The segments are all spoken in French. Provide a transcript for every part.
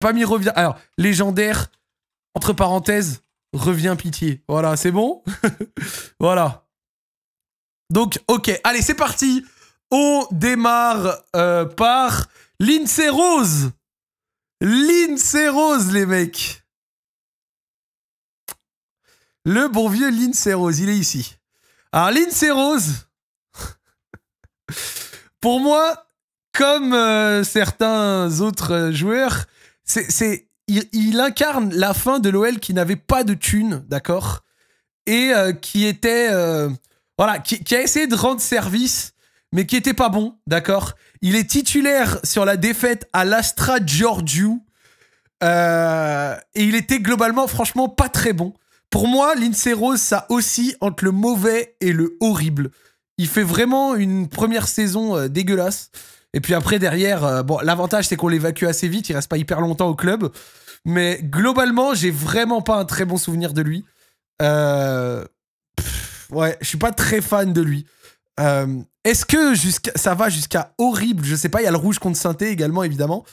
pas mis revient. Alors, légendaire, entre parenthèses, revient pitié. Voilà, c'est bon. Voilà. Donc, ok. Allez, c'est parti. On démarre par Lindsay Rose. Lindsay Rose, les mecs. Le bon vieux Lindsay Rose, il est ici. Alors, Lindsay Rose, pour moi, comme certains autres joueurs, il incarne la fin de l'OL qui n'avait pas de thunes, d'accord? Et qui était... voilà, qui a essayé de rendre service, mais qui était pas bon, d'accord? Il est titulaire sur la défaite à l'Astra Giurgiu. Et il était globalement, franchement, pas très bon. Pour moi, Lindsay Rose, ça oscille entre le mauvais et le horrible. Il fait vraiment une première saison dégueulasse. Et puis après, derrière, bon, l'avantage, c'est qu'on l'évacue assez vite. Il reste pas hyper longtemps au club. Mais globalement, j'ai vraiment pas un très bon souvenir de lui. Ouais, je suis pas très fan de lui. Est-ce que ça va jusqu'à horrible? Je sais pas, il y a le rouge contre Saint-Étienne également, évidemment.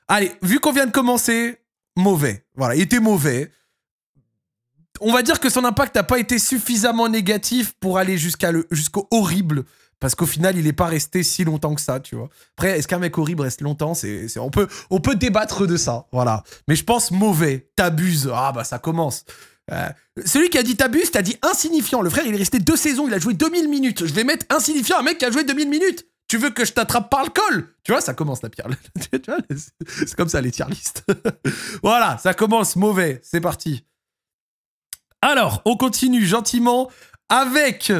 Allez, vu qu'on vient de commencer, mauvais. Voilà, il était mauvais. On va dire que son impact n'a pas été suffisamment négatif pour aller jusqu'au horrible, parce qu'au final, il n'est pas resté si longtemps que ça, tu vois. Après, est-ce qu'un mec horrible reste longtemps? On peut débattre de ça, voilà. Mais je pense mauvais, t'abuses. Ah bah ça commence. Celui qui a dit t'abuses, t'as dit insignifiant. Le frère, il est resté 2 saisons, il a joué 2000 minutes. Je vais mettre insignifiant un mec qui a joué 2000 minutes. Tu veux que je t'attrape par le col? Tu vois, ça commence la pierre. Tu vois, c'est comme ça les tier list. Voilà, ça commence mauvais. C'est parti. Alors, on continue gentiment avec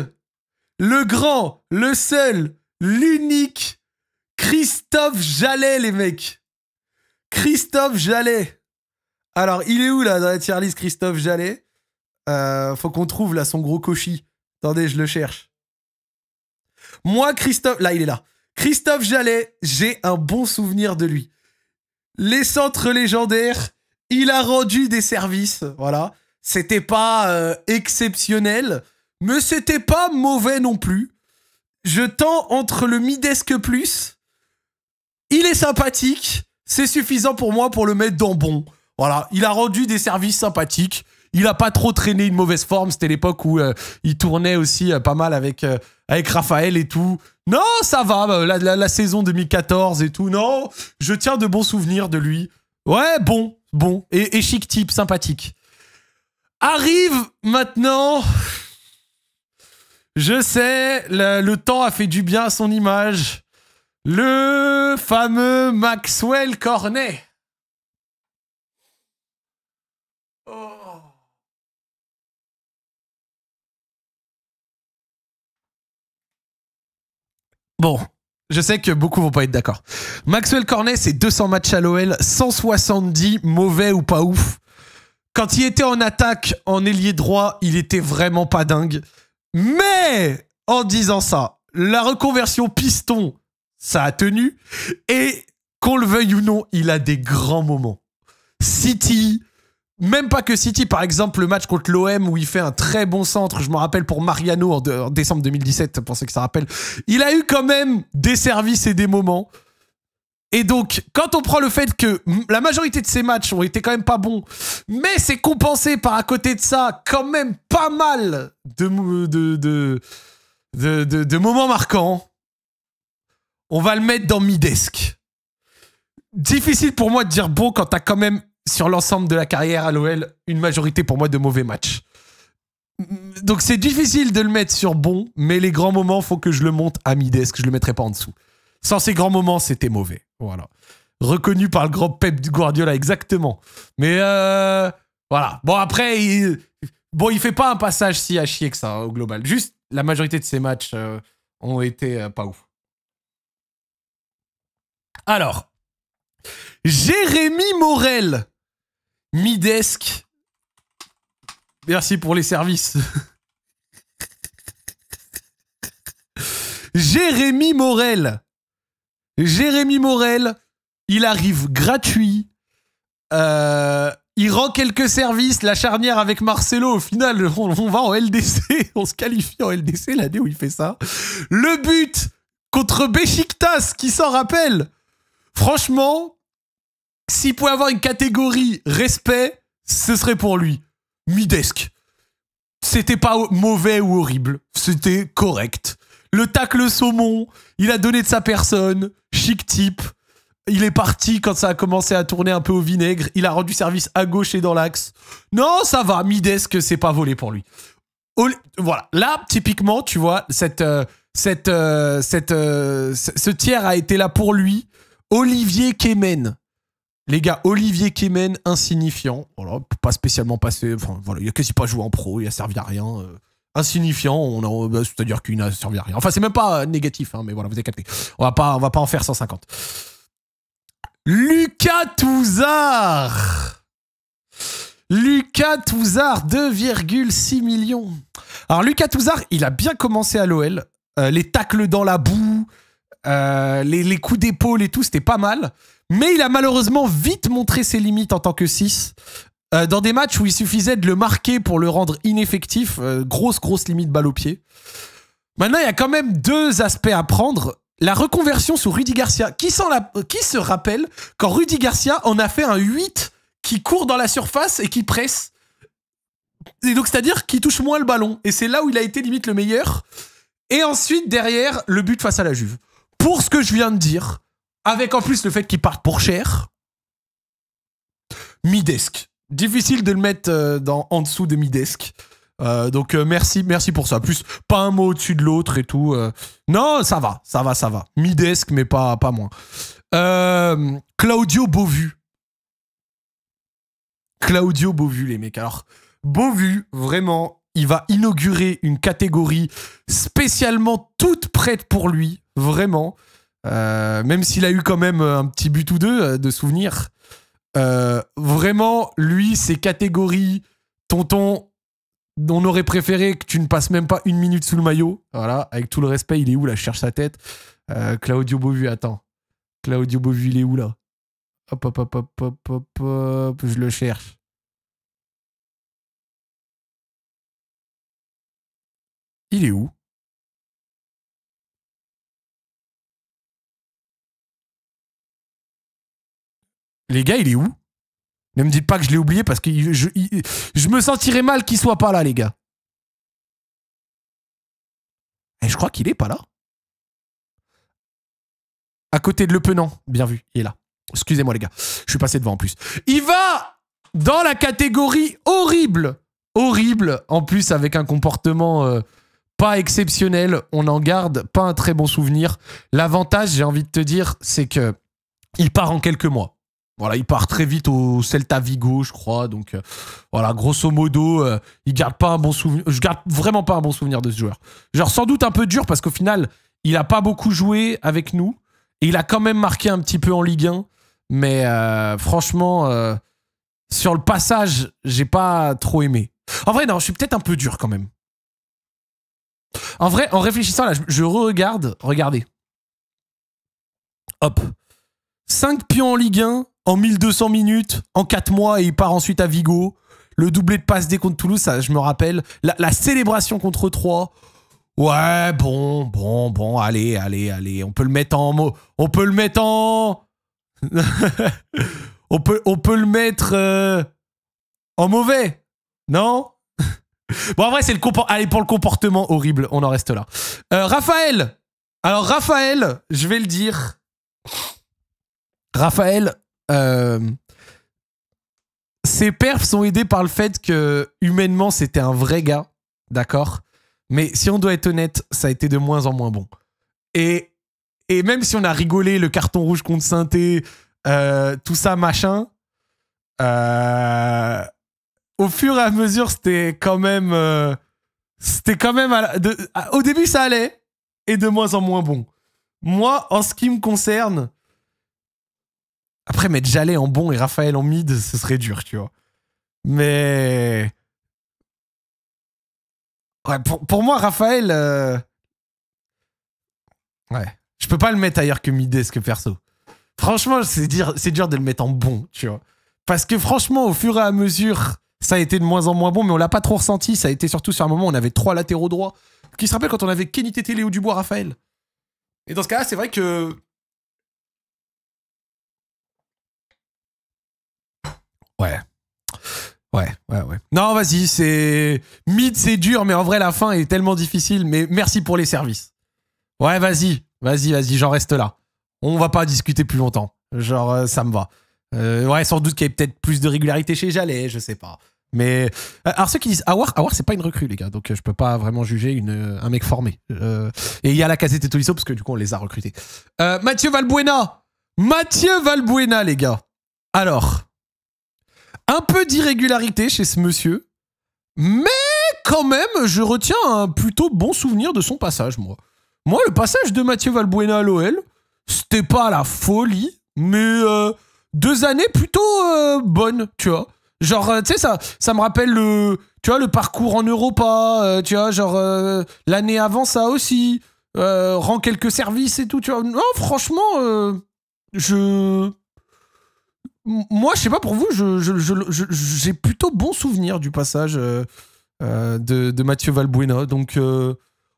le grand, le seul, l'unique Christophe Jallet, les mecs. Christophe Jallet. Alors, il est où, là, dans la tier list, Christophe Jallet? Faut qu'on trouve, là, son gros cochis. Attendez, je le cherche. Moi, Christophe... Là, il est là. Christophe Jallet, j'ai un bon souvenir de lui. Les centres légendaires, il a rendu des services, voilà. C'était pas exceptionnel, mais c'était pas mauvais non plus. Je tends entre le Midesque plus. Il est sympathique. C'est suffisant pour moi pour le mettre dans bon. Voilà, il a rendu des services sympathiques. Il a pas trop traîné une mauvaise forme. C'était l'époque où il tournait aussi pas mal avec Raphaël et tout. Non, ça va. La saison 2014 et tout. Non, je tiens de bons souvenirs de lui. Ouais, bon. Et chic type, sympathique. Arrive maintenant... Je sais, le temps a fait du bien à son image. Le fameux Maxwell Cornet. Oh. Bon, je sais que beaucoup vont pas être d'accord. Maxwell Cornet, c'est 200 matchs à l'OL, 170 mauvais ou pas ouf. Quand il était en attaque, en ailier droit, il était vraiment pas dingue. Mais, en disant ça, la reconversion piston, ça a tenu. Et, qu'on le veuille ou non, il a des grands moments. City, même pas que City, par exemple, le match contre l'OM où il fait un très bon centre, je me rappelle pour Mariano en décembre 2017, pour ceux que ça rappelle. Il a eu quand même des services et des moments. Et donc, quand on prend le fait que la majorité de ces matchs ont été quand même pas bons, mais c'est compensé par à côté de ça quand même pas mal de moments marquants, on va le mettre dans Midesque. Difficile pour moi de dire bon quand t'as quand même, sur l'ensemble de la carrière à l'OL, une majorité pour moi de mauvais matchs. Donc c'est difficile de le mettre sur bon, mais les grands moments, faut que je le monte à Midesque, je le mettrai pas en dessous. Sans ces grands moments, c'était mauvais. Voilà. Reconnu par le grand Pep Guardiola, exactement. Mais voilà. Bon, après, il fait pas un passage si à chier que ça, au global. Juste, la majorité de ses matchs ont été pas ouf. Alors, Jérémy Morel. Midesque. Merci pour les services. Jérémy Morel. Jérémy Morel, il arrive gratuit. Il rend quelques services. La charnière avec Marcelo, au final, on va en LDC. On se qualifie en LDC l'année où il fait ça. Le but contre Beşiktaş, qui s'en rappelle. Franchement, s'il pouvait avoir une catégorie respect, ce serait pour lui. Midesque. C'était pas mauvais ou horrible. C'était correct. Le tacle saumon, il a donné de sa personne. Chic type. Il est parti quand ça a commencé à tourner un peu au vinaigre. Il a rendu service à gauche et dans l'axe. Non, ça va. Midesque, c'est pas volé pour lui. Voilà. Là, typiquement, tu vois, ce tiers a été là pour lui. Olivier Kemen. Les gars, Olivier Kemen, insignifiant. Voilà, pas spécialement passé. Enfin, voilà, il a quasi pas joué en pro, il a servi à rien. Insignifiant, c'est-à-dire qu'il n'a servi à rien. Enfin, c'est même pas négatif, hein, mais voilà, vous avez capté. On va pas en faire 150. Lucas Touzard. Lucas Touzard, 2,6 millions. Alors, Lucas Touzard, il a bien commencé à l'OL. Les tacles dans la boue, les coups d'épaule et tout, c'était pas mal. Mais il a malheureusement vite montré ses limites en tant que 6. Dans des matchs où il suffisait de le marquer pour le rendre ineffectif. Grosse limite balle au pied. Maintenant, il y a quand même 2 aspects à prendre. La reconversion sur Rudy Garcia. Qui se rappelle quand Rudy Garcia en a fait un 8 qui court dans la surface et qui presse. Et donc, c'est-à-dire qu'il touche moins le ballon. Et c'est là où il a été limite le meilleur. Et ensuite, derrière, le but face à la Juve. Pour ce que je viens de dire, avec en plus le fait qu'il parte pour cher, midesque. Difficile de le mettre en dessous de midesque. Donc merci pour ça. Plus pas un mot au-dessus de l'autre et tout. Non, ça va. Midesque, mais pas moins. Claudio Beauvu. Claudio Beauvu, les mecs. Alors, Beauvu, vraiment, il va inaugurer une catégorie spécialement toute prête pour lui. Vraiment. Même s'il a eu quand même un petit but ou deux de souvenirs. Vraiment, lui, ces catégories, tonton, on aurait préféré que tu ne passes même pas 1 minute sous le maillot. Voilà, avec tout le respect, il est où là? Je cherche sa tête. Claudio Beauvu, attends. Claudio Beauvu, il est où là? Hop, je le cherche. Il est où? Les gars, il est où? Ne me dites pas que je l'ai oublié parce que je me sentirais mal qu'il soit pas là, les gars. Et je crois qu'il est pas là. À côté de Le Penant. Bien vu, il est là. Excusez-moi, les gars. Je suis passé devant en plus. Il va dans la catégorie horrible. Horrible. En plus, avec un comportement pas exceptionnel. On en garde pas un très bon souvenir. L'avantage, j'ai envie de te dire, c'est que il part en quelques mois. Voilà, il part très vite au Celta Vigo, je crois. Donc, voilà, grosso modo, il garde pas un bon souvenir. Je garde vraiment pas un bon souvenir de ce joueur. Genre, sans doute un peu dur parce qu'au final, il a pas beaucoup joué avec nous. Et il a quand même marqué un petit peu en Ligue 1. Mais franchement, sur le passage, j'ai pas trop aimé. En vrai, non, je suis peut-être un peu dur quand même. En vrai, en réfléchissant, là, je re-regarde. Regardez. Hop. 5 pions en Ligue 1, en 1200 minutes, en 4 mois, et il part ensuite à Vigo. Le doublé de passe D contre Toulouse, ça, je me rappelle. La célébration contre 3. Ouais, bon, allez. On peut le mettre en... On peut le mettre en... on peut le mettre en mauvais. Non? Bon, en vrai, c'est le allez, pour le comportement horrible, on en reste là. Raphaël. Alors, Raphaël, je vais le dire... Raphaël, ses perfs sont aidés par le fait que humainement c'était un vrai gars, d'accord. Mais si on doit être honnête, ça a été de moins en moins bon. Et même si on a rigolé le carton rouge contre Saint-Étienne, tout ça machin, au fur et à mesure c'était quand même, au début ça allait et de moins en moins bon. Moi, en ce qui me concerne. Après, mettre Jallet en bon et Raphaël en mid, ce serait dur, tu vois. Mais... Ouais, pour moi, Raphaël... Ouais. Je peux pas le mettre ailleurs que midesque, perso. Franchement, c'est dur de le mettre en bon, tu vois. Parce que franchement, au fur et à mesure, ça a été de moins en moins bon, mais on l'a pas trop ressenti. Ça a été surtout sur un moment où on avait 3 latéraux droits. Qui se rappelle quand on avait Kenny Tété, Léo Dubois, Raphaël. Et dans ce cas-là, c'est vrai que... Ouais. Non, vas-y, c'est... Mid, c'est dur, mais en vrai, la fin est tellement difficile. Mais merci pour les services. Ouais, vas-y, j'en reste là. On va pas discuter plus longtemps. Genre, ça me va. Ouais, sans doute qu'il y ait peut-être plus de régularité chez Jalais, je sais pas. Mais... alors, ceux qui disent Awar, c'est pas une recrue, les gars. Donc, je peux pas vraiment juger un mec formé. Et il y a la Casette et Tolisso, parce que du coup, on les a recrutés. Mathieu Valbuena, les gars. Alors... un peu d'irrégularité chez ce monsieur, mais quand même, je retiens un plutôt bon souvenir de son passage, moi. Moi, le passage de Mathieu Valbuena à l'OL, c'était pas la folie, mais 2 années plutôt bonnes, tu vois. Genre, tu sais, ça me rappelle le parcours en Europa, tu vois, genre l'année avant ça aussi, rend quelques services et tout, tu vois. Non, franchement, moi, je sais pas pour vous, j'ai plutôt bon souvenir du passage de Mathieu Valbuena. Donc,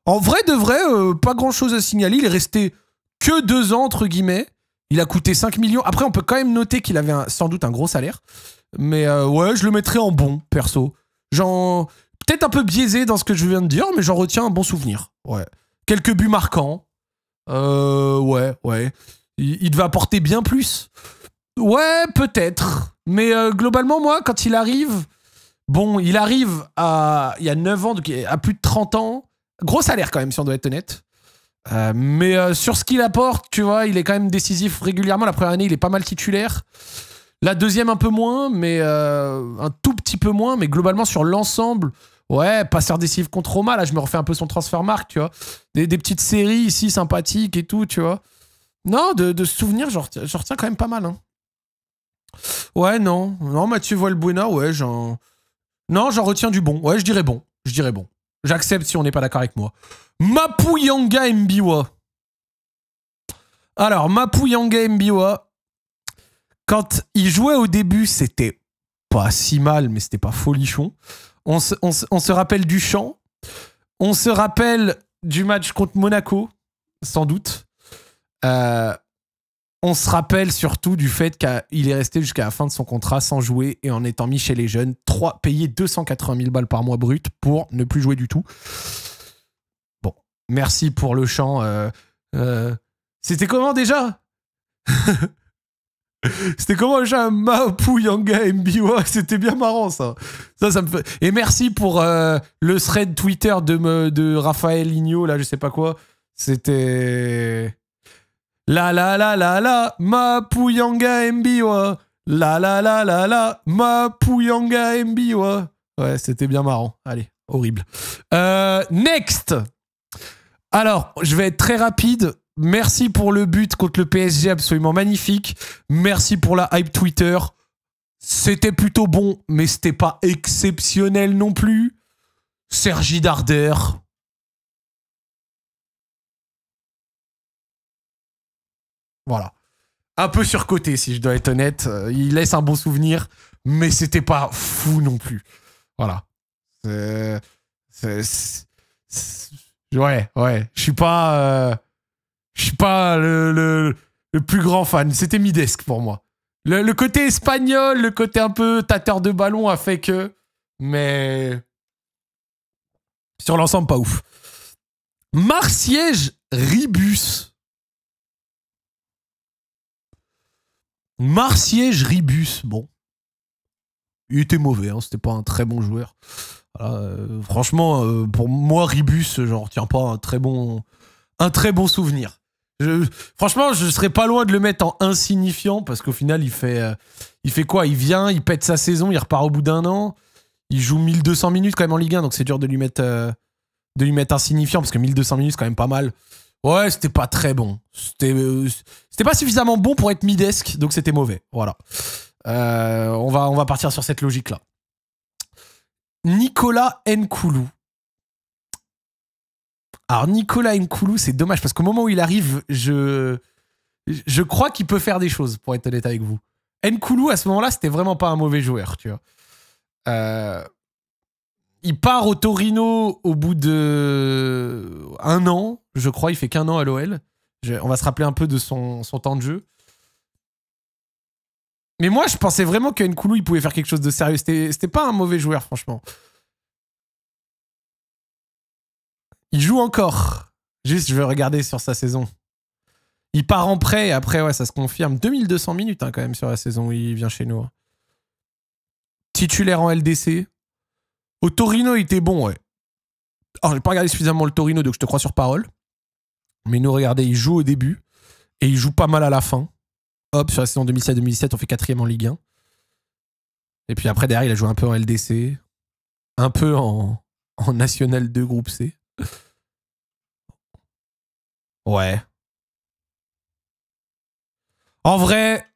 en vrai de vrai, pas grand chose à signaler. Il est resté que 2 ans, entre guillemets. Il a coûté 5 millions. Après, on peut quand même noter qu'il avait sans doute un gros salaire. Mais ouais, je le mettrais en bon, perso. Peut-être un peu biaisé dans ce que je viens de dire, mais j'en retiens un bon souvenir. Ouais. Quelques buts marquants. Ouais. Il devait apporter bien plus. Ouais, peut-être. Mais globalement, moi, quand il arrive... Bon, il arrive il y a 9 ans, donc à plus de 30 ans. Gros salaire quand même, si on doit être honnête. Mais sur ce qu'il apporte, tu vois, il est quand même décisif régulièrement. La première année, il est pas mal titulaire. La deuxième, un peu moins, mais un tout petit peu moins. Mais globalement, sur l'ensemble, ouais, passeur décisif contre Roma. Là, je me refais un peu son transfert marque, tu vois. Des petites séries ici sympathiques et tout, tu vois. Non, de souvenirs, j'en retiens quand même pas mal, hein. Ouais, non, Mathieu Valbuena, ouais, j'en retiens du bon. Ouais, je dirais bon. J'accepte si on n'est pas d'accord avec moi. Mapuyanga Mbiwa. Alors, Mapuyanga Mbiwa, quand il jouait au début, c'était pas si mal, mais c'était pas folichon. On se rappelle du chant. On se rappelle du match contre Monaco, sans doute. On se rappelle surtout du fait qu'il est resté jusqu'à la fin de son contrat sans jouer et en étant mis chez les jeunes, payé 280 000 balles par mois brut pour ne plus jouer du tout. Bon, merci pour le chant. C'était comment déjà? C'était comment le chant Mapuyanga Mbiwa? C'était bien marrant ça. Ça me fait... Et merci pour le thread Twitter de Raphaël Igno, là, je sais pas quoi. C'était... La, Mapuyanga Mbiwa. La, Mapuyanga Mbiwa. Ouais, c'était bien marrant. Allez, horrible. Next. Alors, je vais être très rapide. Merci pour le but contre le PSG, absolument magnifique. Merci pour la hype Twitter. C'était plutôt bon, mais c'était pas exceptionnel non plus. Sergi Darder. Voilà. Un peu surcoté, si je dois être honnête. Il laisse un bon souvenir, mais c'était pas fou non plus. Voilà. Ouais. Je suis pas le plus grand fan. C'était midesque pour moi. Le côté espagnol, le côté un peu tâteur de ballon a fait que... Mais... sur l'ensemble, pas ouf. Marsiège Ribus. Ribus, bon. Il était mauvais, hein, c'était pas un très bon joueur. Voilà, franchement, pour moi, Ribus, j'en retiens pas un très bon souvenir. Franchement, je serais pas loin de le mettre en insignifiant parce qu'au final, il fait quoi? Il vient, il pète sa saison, il repart au bout d'1 an. Il joue 1200 minutes quand même en Ligue 1, donc c'est dur de lui mettre insignifiant parce que 1200 minutes, c'est quand même pas mal. Ouais, c'était pas très bon. C'était pas suffisamment bon pour être midesque, donc c'était mauvais. Voilà. On va partir sur cette logique-là. Nicolas Nkoulou. Alors, Nicolas Nkoulou, c'est dommage parce qu'au moment où il arrive, je crois qu'il peut faire des choses, pour être honnête avec vous. Nkoulou, à ce moment-là, c'était vraiment pas un mauvais joueur, tu vois. Il part au Torino au bout de 1 an, je crois. Il fait qu'1 an à l'OL. On va se rappeler un peu de son temps de jeu. Mais moi, je pensais vraiment que Nkoulou, il pouvait faire quelque chose de sérieux. C'était pas un mauvais joueur, franchement. Il joue encore. Juste, je vais regarder sur sa saison. Il part en prêt et après, ouais, ça se confirme. 2200 minutes hein, quand même sur la saison où il vient chez nous. Titulaire en LDC. Au Torino, il était bon, ouais. Alors, j'ai pas regardé suffisamment le Torino, donc je te crois sur parole. Mais nous, regardez, il joue au début et il joue pas mal à la fin. Hop, sur la saison 2016-2017, on fait 4ème en Ligue 1. Et puis après, derrière, il a joué un peu en LDC, un peu en National 2 groupe C. Ouais. En vrai,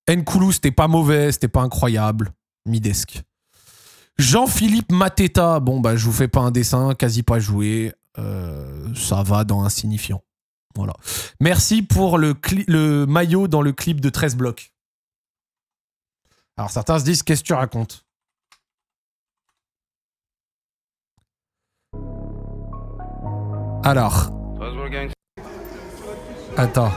Nkoulou, c'était pas mauvais, c'était pas incroyable. Midesque. Jean-Philippe Mateta, bon, bah, je vous fais pas un dessin, quasi pas joué. Ça va dans insignifiant. Voilà. Merci pour le maillot dans le clip de 13 blocs. Alors certains se disent, qu'est-ce que tu racontes? Alors. Attends.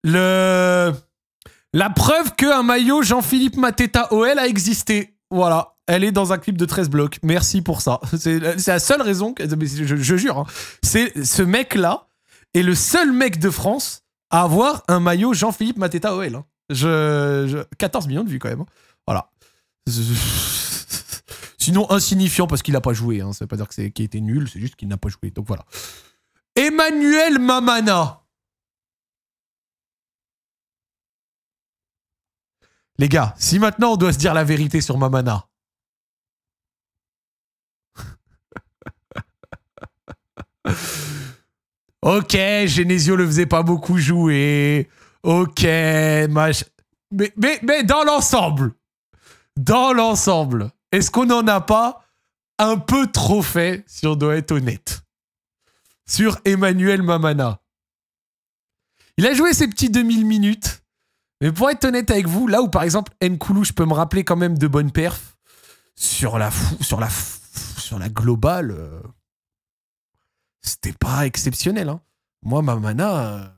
La preuve qu'un maillot Jean-Philippe Mateta OL a existé. Voilà. Elle est dans un clip de 13 blocs. Merci pour ça. C'est la seule raison, je jure, hein. C'est ce mec-là est le seul mec de France à avoir un maillot Jean-Philippe Mateta OL. Hein. 14 millions de vues quand même. Hein. Voilà. Sinon insignifiant parce qu'il n'a pas joué. Hein. Ça veut pas dire qu'il était nul, c'est juste qu'il n'a pas joué. Donc voilà. Emmanuel Mamana. Les gars, si maintenant on doit se dire la vérité sur Mamana. Ok, Genesio le faisait pas beaucoup jouer. Ok, mais dans l'ensemble, est-ce qu'on n'en a pas un peu trop fait, si on doit être honnête, sur Emmanuel Mamana? Il a joué ses petits 2000 minutes, mais pour être honnête avec vous, là où par exemple Nkoulou, je peux me rappeler quand même de bonnes perfs, sur la globale, c'était pas exceptionnel. Hein. Moi, Mamana...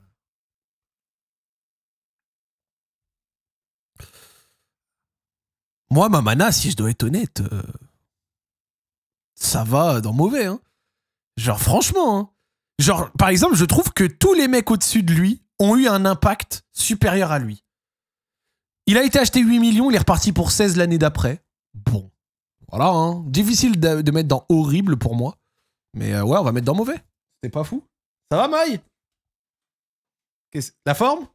Moi, Mamana, si je dois être honnête, ça va dans mauvais. Hein. Genre, franchement. Hein. Genre, par exemple, je trouve que tous les mecs au-dessus de lui ont eu un impact supérieur à lui. Il a été acheté 8 millions, il est reparti pour 16 l'année d'après. Bon. Voilà, hein. Difficile de mettre dans horrible pour moi. Mais ouais, on va mettre dans mauvais. C'est pas fou. Ça va, Maï? La forme?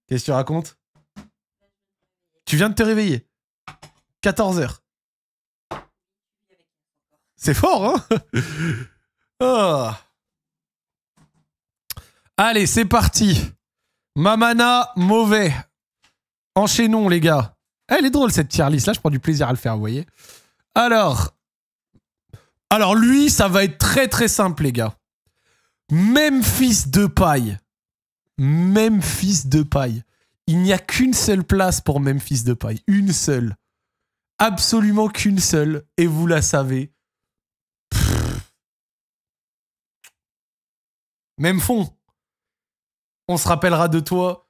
Qu'est-ce que tu racontes? Tu viens de te réveiller. 14h. C'est fort, hein? Oh. Allez, c'est parti. Mamana, mauvais. Enchaînons, les gars. Elle est drôle, cette tier list. Là, je prends du plaisir à le faire, vous voyez. Alors, lui, ça va être très, très simple, les gars. Memphis Depay. Memphis Depay. Il n'y a qu'une seule place pour Memphis Depay. Une seule. Absolument qu'une seule. Et vous la savez. Même fond. On se rappellera de toi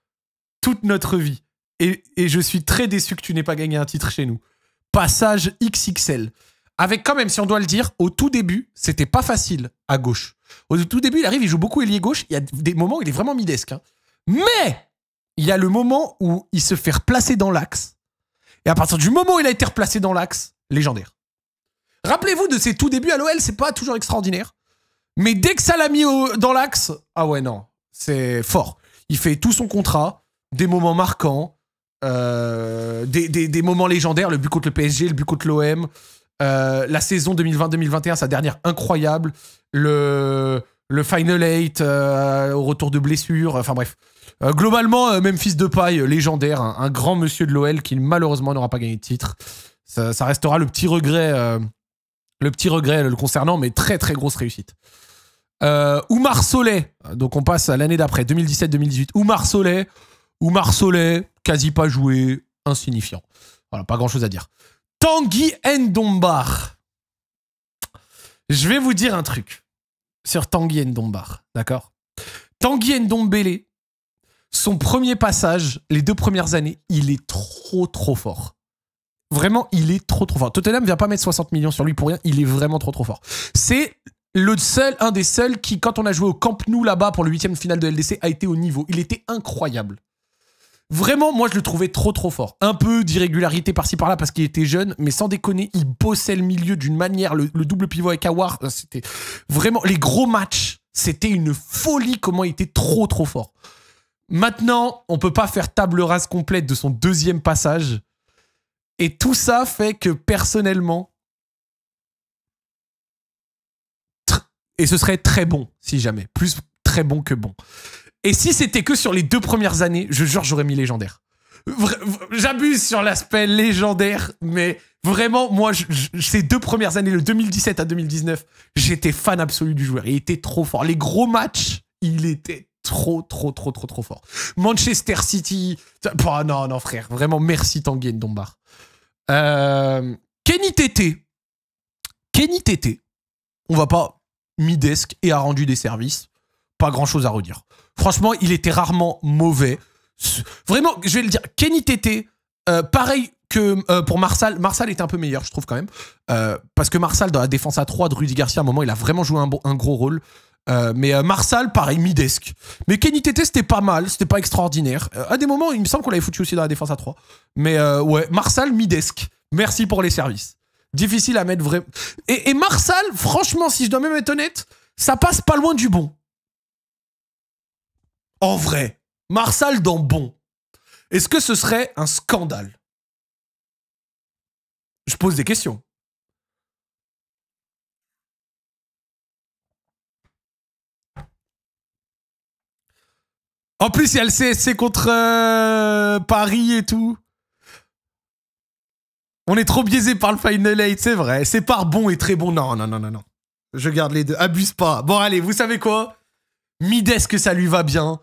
toute notre vie. Et je suis très déçu que tu n'aies pas gagné un titre chez nous. Passage XXL. Avec quand même, si on doit le dire, au tout début, c'était pas facile à gauche. Au tout début, il arrive, il joue beaucoup ailier gauche. Il y a des moments où il est vraiment midesque. Hein. Mais il y a le moment où il se fait replacer dans l'axe. Et à partir du moment où il a été replacé dans l'axe, légendaire. Rappelez-vous de ses tout débuts à l'OL, c'est pas toujours extraordinaire. Mais dès que ça l'a mis dans l'axe, ah ouais, non. C'est fort. Il fait tout son contrat, des moments marquants, des moments légendaires, le but contre le PSG, le but contre l'OM, la saison 2020-2021, sa dernière incroyable, le Final 8 au retour de blessure, enfin bref. Globalement, Memphis Depay, légendaire, un grand monsieur de l'OL qui malheureusement n'aura pas gagné de titre. Ça restera le petit regret le concernant, mais très très grosse réussite. Oumar Solé, donc on passe à l'année d'après, 2017-2018. Oumar Solé, quasi pas joué, insignifiant. Voilà, pas grand chose à dire. Tanguy Ndombar. Je vais vous dire un truc sur Tanguy Ndombar, d'accord? Tanguy Ndombele, son premier passage, les 2 premières années, il est trop fort. Vraiment, il est trop fort. Tottenham vient pas mettre 60 millions sur lui pour rien, il est vraiment trop fort. C'est un des seuls qui, quand on a joué au Camp Nou là-bas pour le 8e finale de LDC, a été au niveau. Il était incroyable. Vraiment, moi, je le trouvais trop fort. Un peu d'irrégularité par-ci par-là parce qu'il était jeune, mais sans déconner, il bossait le milieu d'une manière, le double pivot avec Awar, c'était vraiment... Les gros matchs, c'était une folie comment il était trop fort. Maintenant, on peut pas faire table rase complète de son 2e passage. Et tout ça fait que, personnellement... Et ce serait très bon, si jamais. Plus très bon que bon. Et si c'était que sur les 2 premières années, je jure, j'aurais mis légendaire. J'abuse sur l'aspect légendaire, mais vraiment, moi, ces 2 premières années, le 2017 à 2019, j'étais fan absolu du joueur. Il était trop fort. Les gros matchs, il était trop fort. Manchester City... Oh, non, frère. Vraiment, merci Tanguy Ndombar. Kenny Tété. On va pas... Midesk et a rendu des services. Pas grand-chose à redire. Franchement, il était rarement mauvais. Vraiment, je vais le dire, Kenny Tété, pareil que pour Marsal. Marsal était un peu meilleur, je trouve quand même. Parce que Marsal, dans la défense à 3 de Rudy Garcia, à un moment, il a vraiment joué un gros rôle. Mais Marsal, pareil, Midesk. Mais Kenny Tété, c'était pas mal, c'était pas extraordinaire. À des moments, il me semble qu'on l'avait foutu aussi dans la défense à 3. Mais ouais, Marsal, Midesk. Merci pour les services. Difficile à mettre vraiment. Et Marsal, franchement, si je dois même être honnête, ça passe pas loin du bon. En vrai. Marsal dans bon. Est-ce que ce serait un scandale? Je pose des questions. En plus, il y a le CSC contre Paris et tout. On est trop biaisé par le Final 8, c'est vrai. C'est par bon et très bon. Non. Je garde les deux. Abuse pas. Bon, allez, vous savez quoi? Midesk, ça lui va bien.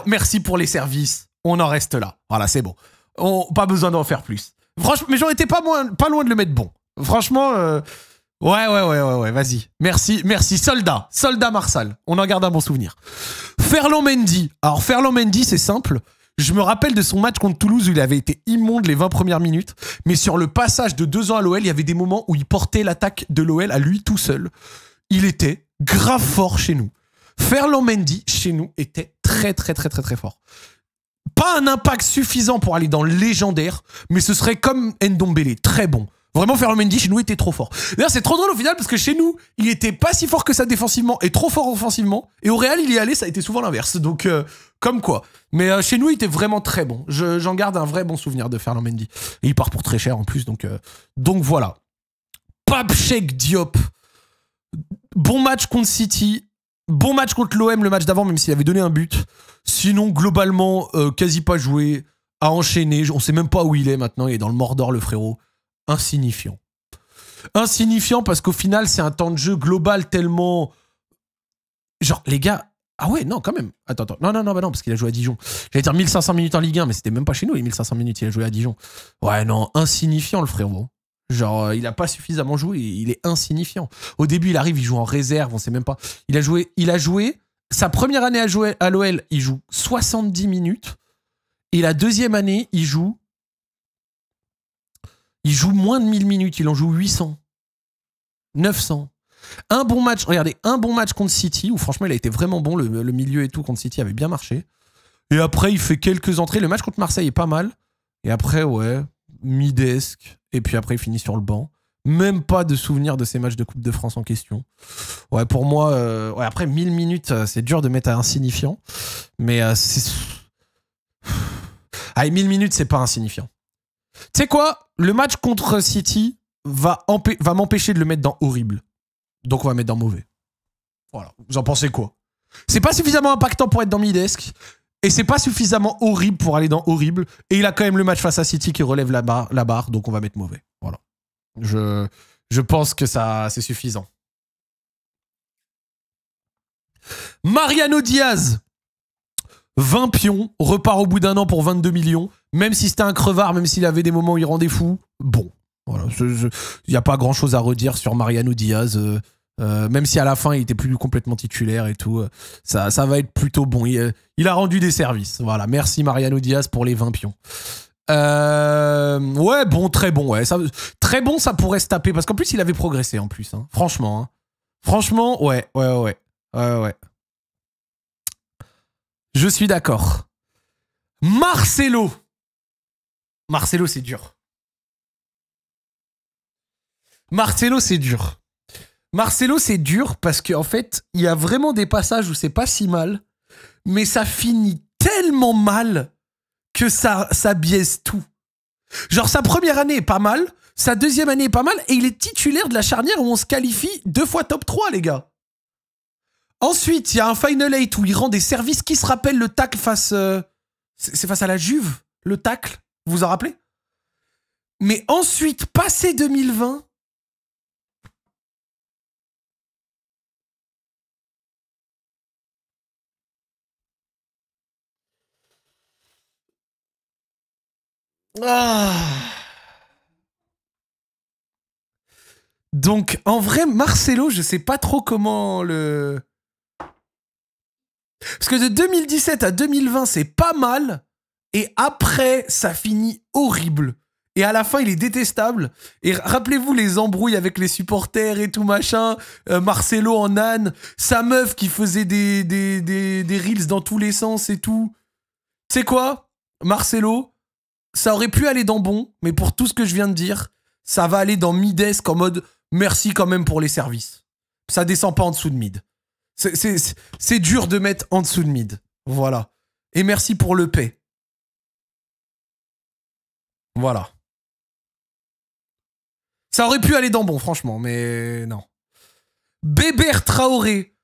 Merci pour les services. On en reste là. Voilà, c'est bon. Pas besoin d'en faire plus. Franchement, mais j'en étais pas loin de le mettre bon. Franchement, ouais, vas-y. Merci. Soldat Marsal. On en garde un bon souvenir. Ferland Mendy. Alors, Ferland Mendy, c'est simple. Je me rappelle de son match contre Toulouse où il avait été immonde les 20 premières minutes. Mais sur le passage de 2 ans à l'OL, il y avait des moments où il portait l'attaque de l'OL à lui tout seul. Il était grave fort chez nous. Ferland Mendy, chez nous, était très fort. Pas un impact suffisant pour aller dans le légendaire, mais ce serait comme Ndombele, très bon. Vraiment, Ferland Mendy, chez nous, était trop fort. D'ailleurs, c'est trop drôle au final, parce que chez nous, il était pas si fort que ça défensivement, et trop fort offensivement. Et au Real, il y allait, ça a été souvent l'inverse. Donc, comme quoi. Mais chez nous, il était vraiment très bon. J'en garde un vrai bon souvenir de Ferland Mendy. Et il part pour très cher, en plus, donc voilà. Pape Cheikh Diop. Bon match contre City. Bon match contre l'OM, le match d'avant, même s'il avait donné un but. Sinon, globalement, quasi pas joué, a enchaîné. On sait même pas où il est maintenant. Il est dans le Mordor, le frérot. Insignifiant. Insignifiant parce qu'au final, c'est un temps de jeu global tellement... Genre, les gars... Ah ouais, non, quand même. Attends. Non, parce qu'il a joué à Dijon. J'allais dire 1500 minutes en Ligue 1, mais c'était même pas chez nous, les 1500 minutes, il a joué à Dijon. Ouais, non, insignifiant, le frérot. Genre, il a pas suffisamment joué, il est insignifiant. Au début, il arrive, il joue en réserve, on sait même pas. Il a joué... Sa première année à l'OL, il joue 70 minutes. Et la deuxième année, il joue moins de 1000 minutes, il en joue 800. 900. Un bon match, regardez, un bon match contre City, où franchement il a été vraiment bon, le milieu et tout contre City avait bien marché. Et après il fait quelques entrées, le match contre Marseille est pas mal. Et après ouais, Midesk, et puis après il finit sur le banc. Même pas de souvenir de ces matchs de Coupe de France en question. Ouais, pour moi, ouais, après 1000 minutes, c'est dur de mettre à insignifiant. Mais c'est... Allez, 1000 minutes, c'est pas insignifiant. Tu sais quoi? Le match contre City va m'empêcher de le mettre dans horrible. Donc on va mettre dans mauvais. Voilà. Vous en pensez quoi? C'est pas suffisamment impactant pour être dans Midesk. Et c'est pas suffisamment horrible pour aller dans horrible. Et il a quand même le match face à City qui relève la barre. Donc on va mettre mauvais. Voilà. Je pense que ça c'est suffisant. Mariano Diaz. 20 pions. Repart au bout d'un an pour 22 millions. Même si c'était un crevard, même s'il avait des moments où il rendait fou. Bon. Voilà. Il n'y a pas grand chose à redire sur Mariano Diaz. Même si à la fin il était plus complètement titulaire et tout, ça va être plutôt bon. Il a rendu des services. Voilà, merci Mariano Diaz pour les 20 pions. Ouais, bon, très bon. Ouais, très bon, ça pourrait se taper parce qu'en plus il avait progressé en plus. Hein. Franchement, hein. Franchement, ouais. Je suis d'accord. Marcelo, c'est dur. Marcelo, c'est dur. Marcelo, c'est dur parce qu'en fait, il y a vraiment des passages où c'est pas si mal, mais ça finit tellement mal que ça biaise tout. Genre, sa première année est pas mal, sa deuxième année est pas mal, et il est titulaire de la charnière où on se qualifie 2 fois top 3, les gars. Ensuite, il y a un Final 8 où il rend des services. Qui se rappelle le tacle face... c'est face à la Juve, le tacle. Vous vous en rappelez? Mais ensuite, passé 2020... Ah. Donc, en vrai, Marcelo, je sais pas trop comment le... Parce que de 2017 à 2020, c'est pas mal. Et après, ça finit horrible. Et à la fin, il est détestable. Et rappelez-vous les embrouilles avec les supporters et tout machin. Marcelo en âne. Sa meuf qui faisait des reels dans tous les sens et tout. Tu sais quoi, Marcelo, ça aurait pu aller dans bon, mais pour tout ce que je viens de dire, ça va aller dans midesque en mode merci quand même pour les services. Ça descend pas en dessous de mid. C'est dur de mettre en dessous de mid. Voilà. Et merci pour le paix. Voilà. Ça aurait pu aller dans bon, franchement, mais non. Bébert Traoré,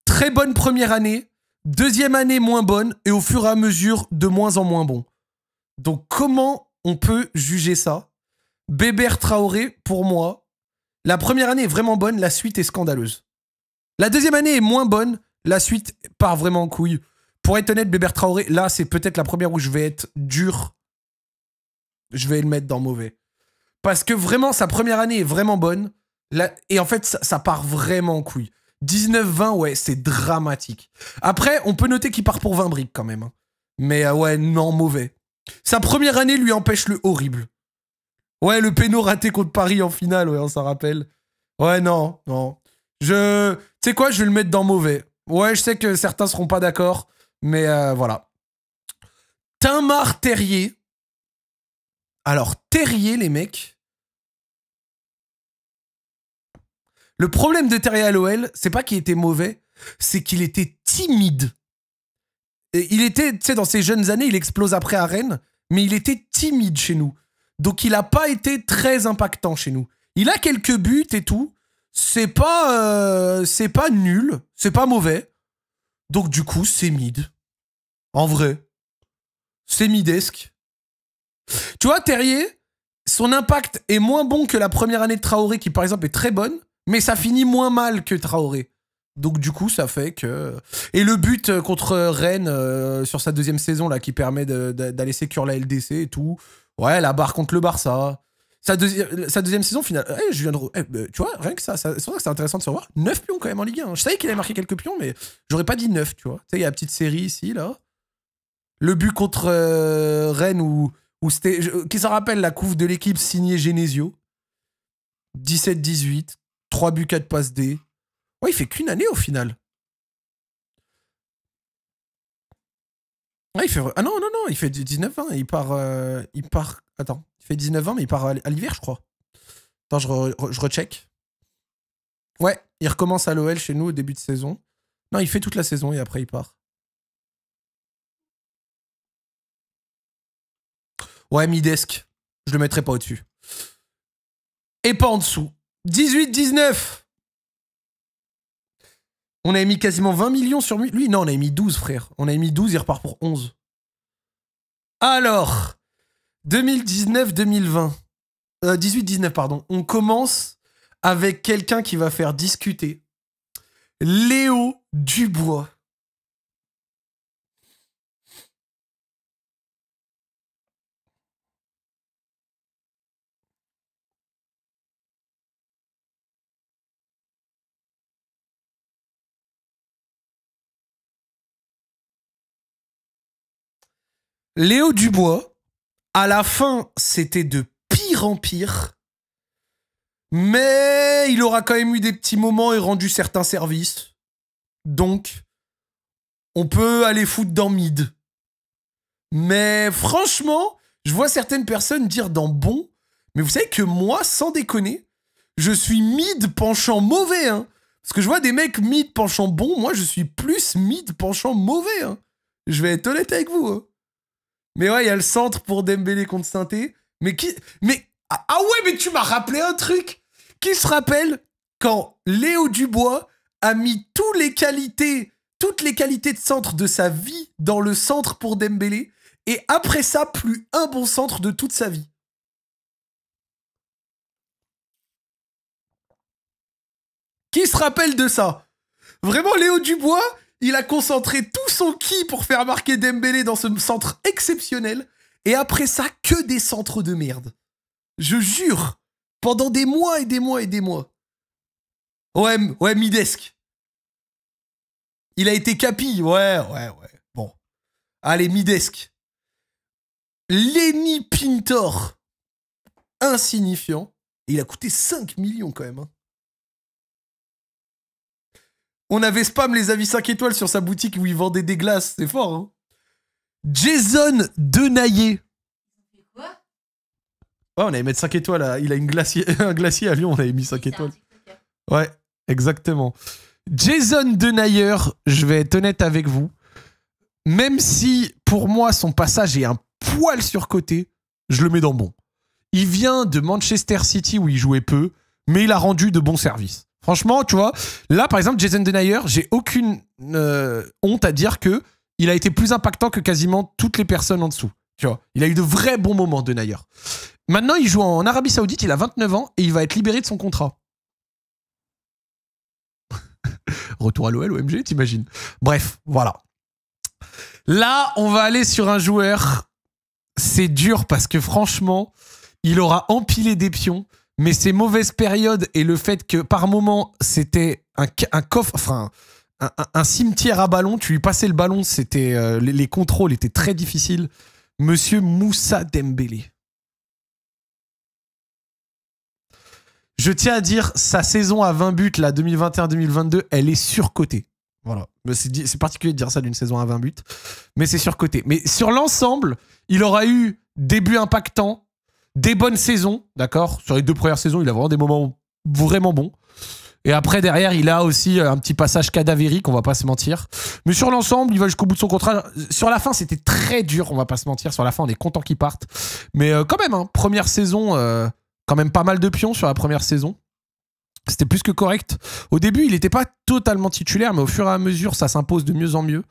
très bonne première année. Deuxième année moins bonne. Et au fur et à mesure, de moins en moins bon. Donc, comment on peut juger ça? Bébert Traoré, pour moi, la première année est vraiment bonne, la suite est scandaleuse. La deuxième année est moins bonne, la suite part vraiment en couille. Pour être honnête, Bébert Traoré, là, c'est peut-être la première où je vais être dur. Je vais le mettre dans mauvais. Parce que vraiment, sa première année est vraiment bonne. Et en fait, ça part vraiment en couille. 19-20, ouais, c'est dramatique. Après, on peut noter qu'il part pour 20 briques quand même. Hein. Mais ouais, non, mauvais. Sa première année lui empêche le horrible. Ouais, le péno raté contre Paris en finale, ouais, on s'en rappelle. Ouais, non. Tu sais quoi, je vais le mettre dans mauvais. Ouais, je sais que certains seront pas d'accord, mais voilà. Tinmar Terrier. Alors, Terrier, les mecs. Le problème de Terrier à l'OL, c'est pas qu'il était mauvais, c'est qu'il était timide. Et il était, tu sais, dans ses jeunes années, il explose après à Rennes, mais il était timide chez nous. Donc il a pas été très impactant chez nous. Il a quelques buts et tout. C'est pas nul, c'est pas mauvais. Donc du coup, c'est mid. En vrai. C'est midesque. Tu vois, Terrier, son impact est moins bon que la première année de Traoré, qui par exemple est très bonne, mais ça finit moins mal que Traoré. Donc du coup, ça fait que... Et le but contre Rennes sur sa deuxième saison, là, qui permet d'aller sécure la LDC et tout. Ouais, la barre contre le Barça. Sa deuxième saison, finale... je viens de... tu vois, rien que ça, c'est pour ça que c'est intéressant de savoir. 9 pions quand même en Ligue 1. Je savais qu'il avait marqué quelques pions, mais j'aurais pas dit 9, tu vois. Tu sais, il y a la petite série ici, là. Le but contre Rennes où c'était... Qui s'en rappelle, la couve de l'équipe signée Genesio. 17-18. 3 buts, 4 passes D. Ouais, il fait qu'une année au final. Ah, il fait... Ah non, il fait 19-20. Il part... Attends, il fait 19-20, mais il part à l'hiver, je crois. Attends, je recheck. Ouais, il recommence à l'OL chez nous au début de saison. Non, il fait toute la saison et après il part. Ouais, midesque. Je le mettrai pas au-dessus. Et pas en dessous. 18-19. On avait mis quasiment 20 millions sur lui. Lui, non, on avait mis 12, frère. On avait mis 12, il repart pour 11. Alors, 2019-2020. 18-19, pardon. On commence avec quelqu'un qui va faire discuter. Léo Dubois. Léo Dubois, à la fin, c'était de pire en pire. Mais il aura quand même eu des petits moments et rendu certains services. Donc, on peut aller foutre dans mid. Mais franchement, je vois certaines personnes dire dans bon. Mais vous savez que moi, sans déconner, je suis mid penchant mauvais. Hein. Parce que je vois des mecs mid penchant bon. Moi, je suis plus mid penchant mauvais. Hein. Je vais être honnête avec vous. Hein. Mais ouais, il y a le centre pour Dembélé contre Sainté. Mais qui... Mais... Ah ouais, mais tu m'as rappelé un truc. Qui se rappelle quand Léo Dubois a mis toutes les qualités de centre de sa vie dans le centre pour Dembélé, et après ça, plus un bon centre de toute sa vie. Qui se rappelle de ça? Vraiment, Léo Dubois, il a concentré tout son ki pour faire marquer Dembélé dans ce centre exceptionnel, et après ça, que des centres de merde. Je jure, pendant des mois et des mois et des mois. Ouais, Midesque. Il a été capi, ouais. Bon. Allez, Midesque. Lenny Pintor. Insignifiant. Et il a coûté 5 millions quand même. Hein. On avait spam les avis 5 étoiles sur sa boutique où il vendait des glaces. C'est fort, hein. Jason Denaillé. Quoi? Ouais, on avait mis 5 étoiles. Il a un glacier à Lyon, on avait mis 5 étoiles. Ouais, exactement. Jason Denayer, je vais être honnête avec vous, même si pour moi son passage est un poil surcoté, je le mets dans bon. Il vient de Manchester City où il jouait peu, mais il a rendu de bons services. Franchement, tu vois, là par exemple Jason Denayer, j'ai aucune honte à dire que il a été plus impactant que quasiment toutes les personnes en dessous. Tu vois, il a eu de vrais bons moments, Denayer. Maintenant, il joue en Arabie Saoudite, il a 29 ans et il va être libéré de son contrat. Retour à l'OL, OMG, t'imagines. Bref, voilà. Là, on va aller sur un joueur. C'est dur parce que franchement, il aura empilé des pions, mais ses mauvaises périodes et le fait que par moment, c'était un coffre, enfin, un cimetière à ballon. Tu lui passais le ballon, c'était les contrôles étaient très difficiles. Monsieur Moussa Dembélé. Je tiens à dire, sa saison à 20 buts, là, 2021-2022, elle est surcotée. Voilà. C'est particulier de dire ça d'une saison à 20 buts, mais c'est surcoté. Mais sur l'ensemble, il aura eu des buts impactants, des bonnes saisons, d'accord? Sur les 2 premières saisons, il a vraiment des moments vraiment bons. Et après, derrière, il a aussi un petit passage cadavérique, on va pas se mentir. Mais sur l'ensemble, il va jusqu'au bout de son contrat. Sur la fin, c'était très dur, on va pas se mentir. Sur la fin, on est content qu'il parte. Mais quand même, hein, première saison... quand même pas mal de pions sur la première saison. C'était plus que correct. Au début, il n'était pas totalement titulaire, mais au fur et à mesure, ça s'impose de mieux en mieux.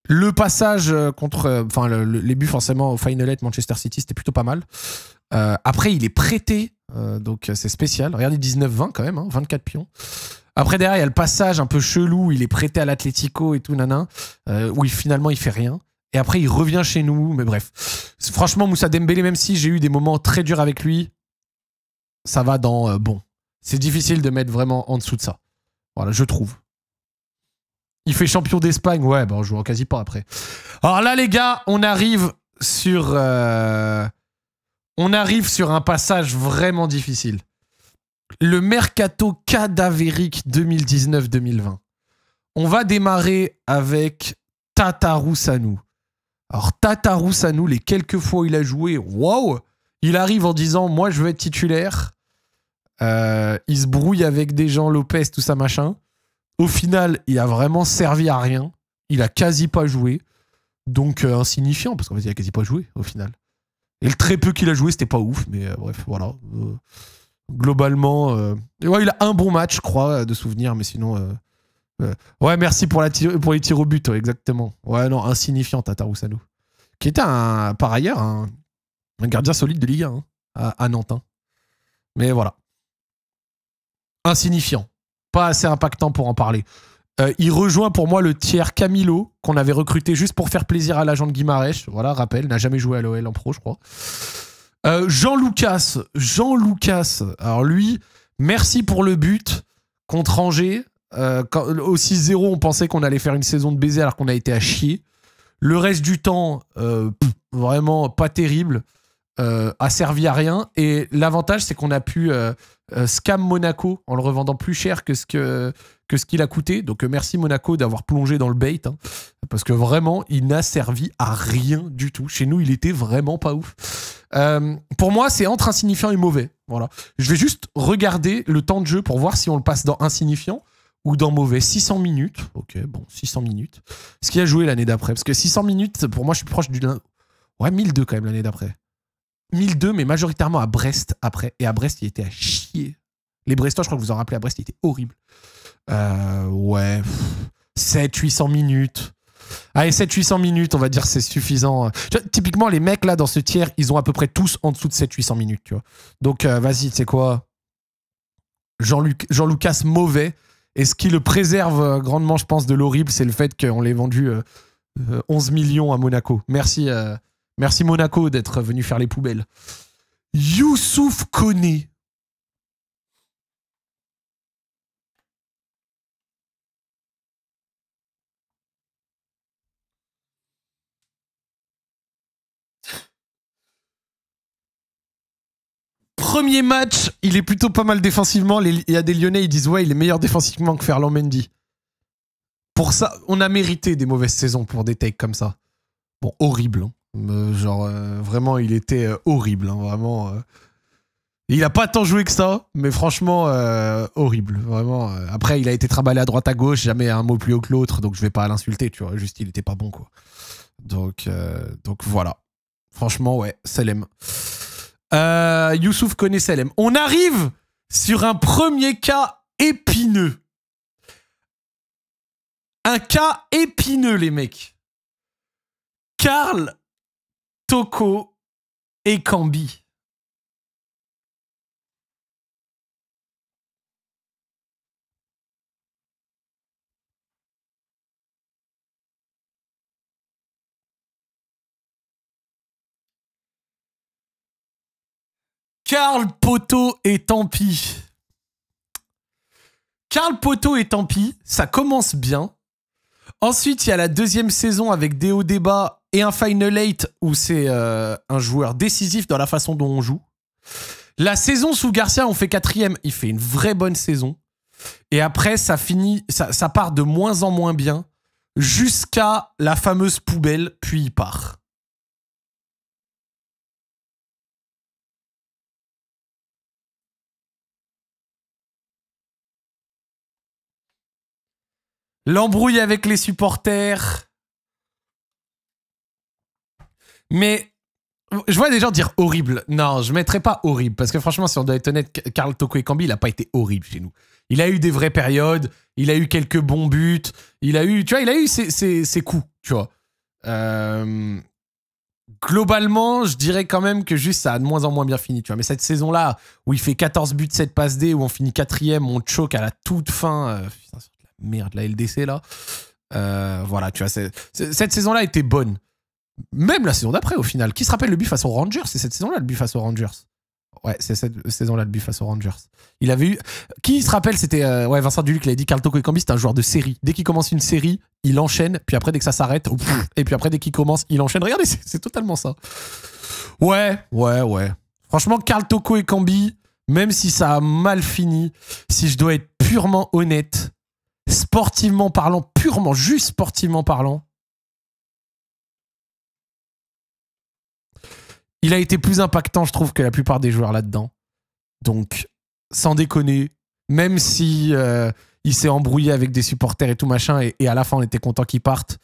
Le passage contre... Enfin, les buts, forcément, au Final 8 Manchester City, c'était plutôt pas mal. Après, il est prêté, donc c'est spécial. Regardez, 19-20 quand même, hein, 24 pions. Après, derrière, il y a le passage un peu chelou. Il est prêté à l'Atlético et tout, nana, où finalement, il fait rien. Et après, il revient chez nous. Mais bref. Franchement, Moussa Dembélé, même si j'ai eu des moments très durs avec lui, ça va dans bon. C'est difficile de mettre vraiment en dessous de ça. Voilà, je trouve. Il fait champion d'Espagne. Ouais, bah on joue quasi pas après. Alors là, les gars, on arrive sur un passage vraiment difficile. Le mercato cadavérique 2019-2020. On va démarrer avec Tatarou Sanou. Alors Tatarou Sanou, les quelques fois où il a joué, waouh! Il arrive en disant « Moi, je veux être titulaire. » Il se brouille avec des gens, Lopez, tout ça, machin. Au final, il a vraiment servi à rien. Il a quasi pas joué. Donc, insignifiant, parce qu'en fait, il a quasi pas joué, au final. Et le très peu qu'il a joué, c'était pas ouf. Mais bref, voilà. Globalement... ouais, il a un bon match, je crois, de souvenir. Mais sinon... ouais, merci pour les tirs au but, ouais, exactement. Ouais, non, insignifiant, Tatarou Sanou. Qui était, par ailleurs, un gardien solide de Ligue 1 hein, à Nantes. Hein. Mais voilà. Insignifiant. Pas assez impactant pour en parler. Il rejoint pour moi le tiers Camilo, qu'on avait recruté juste pour faire plaisir à l'agent de Guimarães. Voilà, rappel, n'a jamais joué à l'OL en pro, je crois. Jean-Lucas. Alors lui, merci pour le but contre Angers. Au 6-0, on pensait qu'on allait faire une saison de baiser alors qu'on a été à chier. Le reste du temps, vraiment pas terrible, a servi à rien. Et l'avantage, c'est qu'on a pu scam Monaco en le revendant plus cher que ce qu'il a coûté. Donc merci Monaco d'avoir plongé dans le bait, hein, parce que vraiment, il n'a servi à rien du tout. Chez nous, il était vraiment pas ouf. Pour moi, c'est entre insignifiant et mauvais. Voilà. Je vais juste regarder le temps de jeu pour voir si on le passe dans insignifiant ou dans mauvais. 600 minutes. Ok, bon, 600 minutes. Ce qu'il a joué l'année d'après. Parce que 600 minutes, pour moi, je suis proche du... Ouais, 1002 quand même l'année d'après. 1002, mais majoritairement à Brest après. Et à Brest, il était à chier. Les Brestois, je crois que vous en rappelez, à Brest, il était horrible. Ouais. 700-800 minutes. Allez, 700-800 minutes, on va dire, c'est suffisant. Typiquement, les mecs, là, dans ce tiers, ils ont à peu près tous en dessous de 700-800 minutes, tu vois. Donc, vas-y, tu sais quoi, Jean-Lucas mauvais. Et ce qui le préserve grandement, je pense, de l'horrible, c'est le fait qu'on l'ait vendu 11 millions à Monaco. Merci Monaco d'être venu faire les poubelles. Youssouf Koné. Premier match, il est plutôt pas mal défensivement. Il y a des Lyonnais, ils disent ouais, il est meilleur défensivement que Ferland Mendy. Pour ça, on a mérité des mauvaises saisons pour des takes comme ça. Bon, horrible. Hein. Vraiment, il était horrible. Hein, vraiment. Il a pas tant joué que ça, mais franchement, horrible. Vraiment. Après, il a été trimballé à droite à gauche, jamais un mot plus haut que l'autre, donc je vais pas l'insulter, tu vois. Juste, il était pas bon, quoi. Donc voilà. Franchement, ouais, Selem. Youssouf connaît Selem. On arrive sur un premier cas épineux. Un cas épineux, les mecs. Karl Toko Ekambi. Karl Poto et tant pis. Karl Poto et tant pis, ça commence bien. Ensuite, il y a la deuxième saison avec des hauts débats et un Final 8 où c'est un joueur décisif dans la façon dont on joue. La saison sous Garcia, on fait 4e. Il fait une vraie bonne saison. Et après, ça part de moins en moins bien jusqu'à la fameuse poubelle, puis il part. L'embrouille avec les supporters. Mais je vois des gens dire horrible. Non, je mettrais pas horrible. Parce que franchement, si on doit être honnête, Karl Toko Ekambi, il n'a pas été horrible chez nous. Il a eu des vraies périodes. Il a eu quelques bons buts. Il a eu ses coups, tu vois. Globalement, je dirais quand même que juste ça a de moins en moins bien fini, tu vois. Mais cette saison-là, où il fait 14 buts, 7 passes D, où on finit 4e, on choke à la toute fin. Putain, merde, la LDC là. Voilà, tu vois, cette saison-là était bonne. Même la saison d'après, au final. Qui se rappelle le but face aux Rangers? C'est cette saison-là, le but face aux Rangers. Ouais, c'est cette saison-là, le but face aux Rangers. Il avait eu... Qui se rappelle, c'était... ouais, Vincent Duluc, il a dit Karl Toko Ekambi, c'est un joueur de série. Dès qu'il commence une série, il enchaîne, puis après, dès que ça s'arrête, et puis après, dès qu'il commence, il enchaîne. Regardez, c'est totalement ça. Ouais. Franchement, Karl Toko Ekambi, même si ça a mal fini, si je dois être purement honnête, sportivement parlant, purement, juste sportivement parlant, il a été plus impactant, je trouve, que la plupart des joueurs là-dedans. Donc, sans déconner, même si il s'est embrouillé avec des supporters et tout machin, et à la fin, on était content qu'il parte,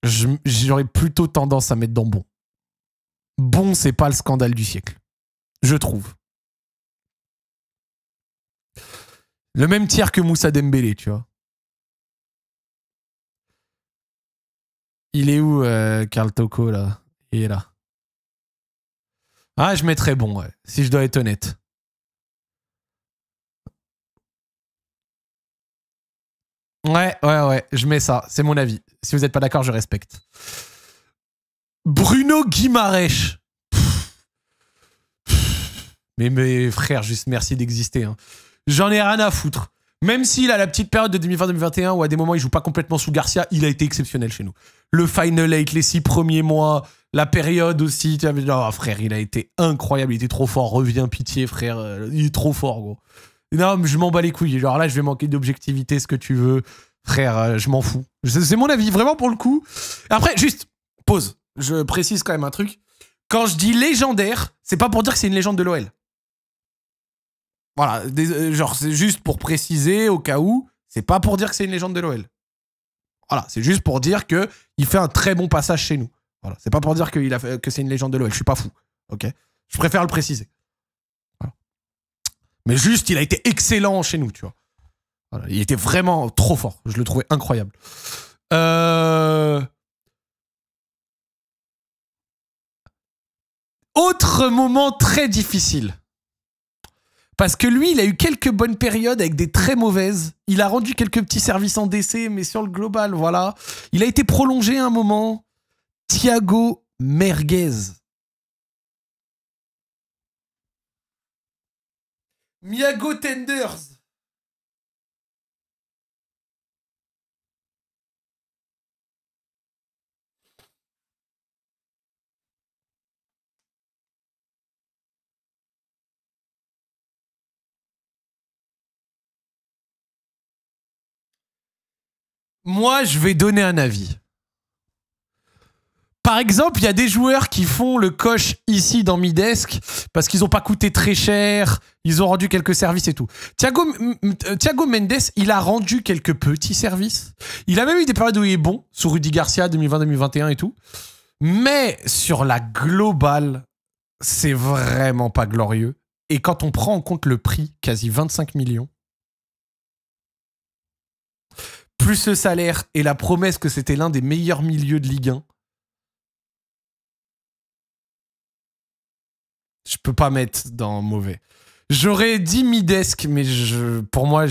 j'aurais plutôt tendance à mettre dans bon. Bon, c'est pas le scandale du siècle. Je trouve. Le même tiers que Moussa Dembélé, tu vois. Il est où, Karl Toko, là? Il est là. Ah, je mettrais bon, ouais, si je dois être honnête. Ouais, je mets ça. C'est mon avis. Si vous n'êtes pas d'accord, je respecte. Bruno Guimarães. Mais mes frères, juste merci d'exister. Hein. J'en ai rien à foutre. Même s'il a la petite période de 2020-2021 où à des moments il joue pas complètement sous Garcia, il a été exceptionnel chez nous. Le Final 8, les 6 premiers mois, La période aussi, tu vois, oh, frère, il a été incroyable, il était trop fort. Reviens, pitié, frère, il est trop fort, gros. Non, mais je m'en bats les couilles. Genre là, je vais manquer d'objectivité, ce que tu veux. Frère, je m'en fous. C'est mon avis, vraiment pour le coup. Après, juste, pause. Je précise quand même un truc. Quand je dis légendaire, c'est pas pour dire que c'est une légende de l'OL. Voilà, genre c'est juste pour préciser au cas où, c'est pas pour dire que c'est une légende de l'OL. Voilà, c'est juste pour dire que il fait un très bon passage chez nous. Voilà, c'est pas pour dire que c'est une légende de l'OL. Je suis pas fou, ok. Je préfère le préciser. Voilà. Mais juste, il a été excellent chez nous, tu vois. Voilà, il était vraiment trop fort. Je le trouvais incroyable. Autre moment très difficile. Parce que lui, il a eu quelques bonnes périodes avec des très mauvaises. Il a rendu quelques petits services en décès, mais sur le global, voilà. Il a été prolongé un moment. Thiago Merguez. Miago Tenders. Moi, je vais donner un avis. Par exemple, il y a des joueurs qui font le coche ici dans Midesk parce qu'ils n'ont pas coûté très cher, ils ont rendu quelques services et tout. Thiago Mendes, il a rendu quelques petits services. Il a même eu des périodes où il est bon, sous Rudy Garcia 2020-2021 et tout. Mais sur la globale, c'est vraiment pas glorieux. Et quand on prend en compte le prix, quasi 25 millions, plus ce salaire et la promesse que c'était l'un des meilleurs milieux de Ligue 1, je peux pas mettre dans mauvais. J'aurais dit Midesk, mais pour moi,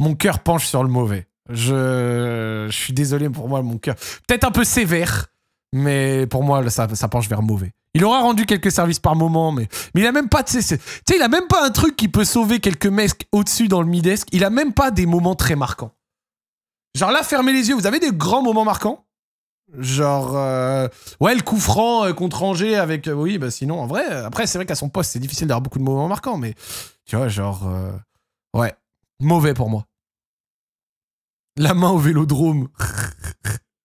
mon cœur penche sur le mauvais. Je suis désolé, pour moi, mon cœur... Peut-être un peu sévère, mais pour moi, ça penche vers mauvais. Il aura rendu quelques services par moment, mais il a même pas... Tu sais, il a même pas un truc qui peut sauver quelques mecs au-dessus dans le Midesk. Il a même pas des moments très marquants. Genre là, fermez les yeux. Vous avez des grands moments marquants? Genre, ouais, le coup franc contre Angers avec... oui, bah sinon, en vrai, après, c'est vrai qu'à son poste, c'est difficile d'avoir beaucoup de moments marquants, mais tu vois, genre... ouais, mauvais pour moi. La main au vélodrome.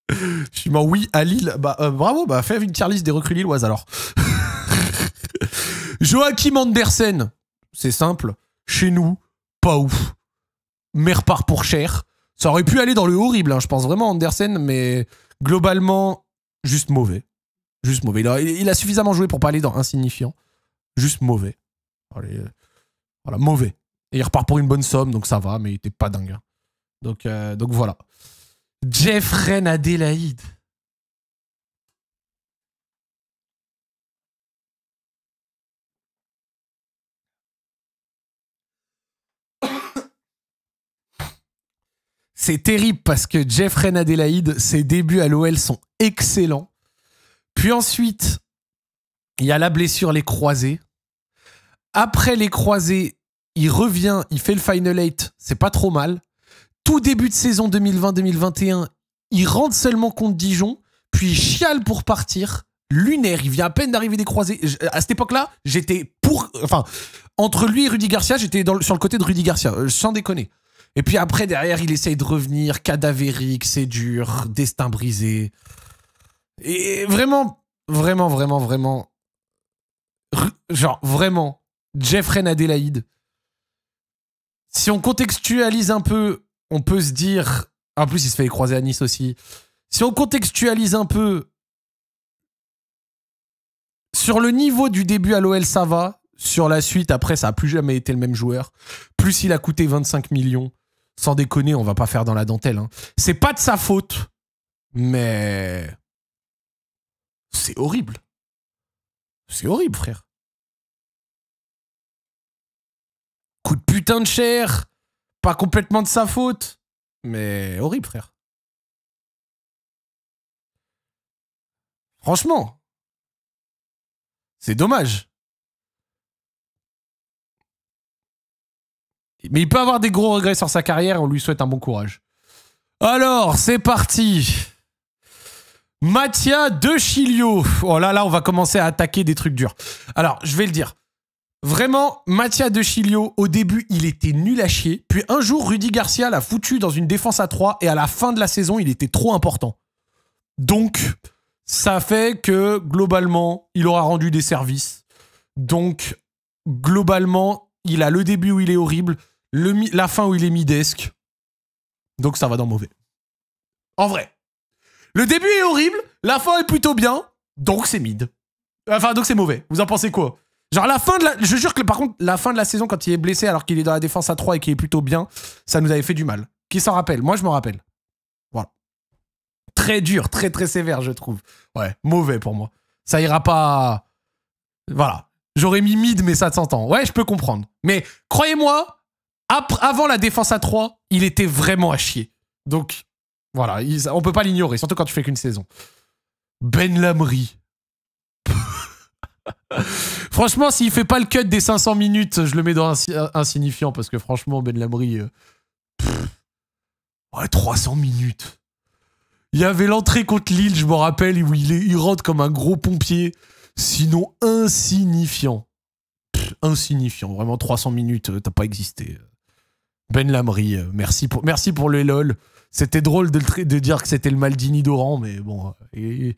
Je suis mort, oui, à Lille. Bah, bravo, bah, fais une tier list des recrues lilloises, alors. Joachim Andersen. C'est simple. Chez nous, pas ouf. Mais repart pour cher. Ça aurait pu aller dans le horrible, hein, je pense vraiment, Andersen, mais... Globalement, juste mauvais. Juste mauvais. Il a suffisamment joué pour pas aller dans insignifiant. Juste mauvais. Allez, voilà, mauvais. Et il repart pour une bonne somme, donc ça va, mais il était pas dingue. Donc voilà. Jeffrey Adélaïde. C'est terrible parce que Jeffrey Adélaïde, ses débuts à l'OL sont excellents. Puis ensuite, il y a la blessure, les croisés. Après les croisés, il revient, il fait le Final 8, c'est pas trop mal. Tout début de saison 2020-2021, il rentre seulement contre Dijon, puis il chiale pour partir. Lunaire, il vient à peine d'arriver des croisés. À cette époque-là, j'étais pour... Enfin, entre lui et Rudy Garcia, j'étais sur le côté de Rudy Garcia, sans déconner. Et puis après, derrière, il essaye de revenir, cadavérique, c'est dur, destin brisé. Et vraiment, vraiment, vraiment, vraiment... Genre, vraiment, Jeffrey Adélaïde. Si on contextualise un peu, on peut se dire... En plus, il se fait croiser à Nice aussi. Si on contextualise un peu... Sur le niveau du début à l'OL, ça va. Sur la suite, après, ça n'a plus jamais été le même joueur. Plus il a coûté 25 millions. Sans déconner, on va pas faire dans la dentelle. Hein. C'est pas de sa faute, mais... C'est horrible. C'est horrible, frère. Coûte putain de cher. Pas complètement de sa faute, mais horrible, frère. Franchement. C'est dommage. Mais il peut avoir des gros regrets sur sa carrière et on lui souhaite un bon courage. Alors, c'est parti. Mathia De Chilio. Oh là, on va commencer à attaquer des trucs durs. Alors, je vais le dire. Vraiment, Mathia De Chilio, au début, il était nul à chier. Puis un jour, Rudy Garcia l'a foutu dans une défense à 3 et à la fin de la saison, il était trop important. Donc, ça fait que, globalement, il aura rendu des services. Donc, globalement, il a le début où il est horrible, la fin où il est midesque. Donc, ça va dans mauvais. En vrai. Le début est horrible, la fin est plutôt bien, donc c'est mid. Enfin, donc c'est mauvais. Vous en pensez quoi? Genre la fin de la... Je jure que par contre, la fin de la saison, quand il est blessé alors qu'il est dans la défense à 3 et qu'il est plutôt bien, ça nous avait fait du mal. Qui s'en rappelle? Moi, je m'en rappelle. Voilà. Très dur, très très sévère, je trouve. Ouais, mauvais pour moi. Ça ira pas... Voilà. J'aurais mis mid, mais ça s'entend. Ouais, je peux comprendre. Mais croyez-moi, avant la défense à 3, il était vraiment à chier. Donc, voilà, on peut pas l'ignorer, surtout quand tu fais qu'une saison. Ben Lamry. Franchement, s'il fait pas le cut des 500 minutes, je le mets dans insignifiant, parce que franchement, Ben Lamry... ouais, 300 minutes. Il y avait l'entrée contre Lille, je me rappelle, où il rentre comme un gros pompier. Sinon, insignifiant. Insignifiant. Vraiment, 300 minutes, t'as pas existé. Ben Lamry, merci pour le LOL. C'était drôle de dire que c'était le Maldini d'Oran, mais bon, il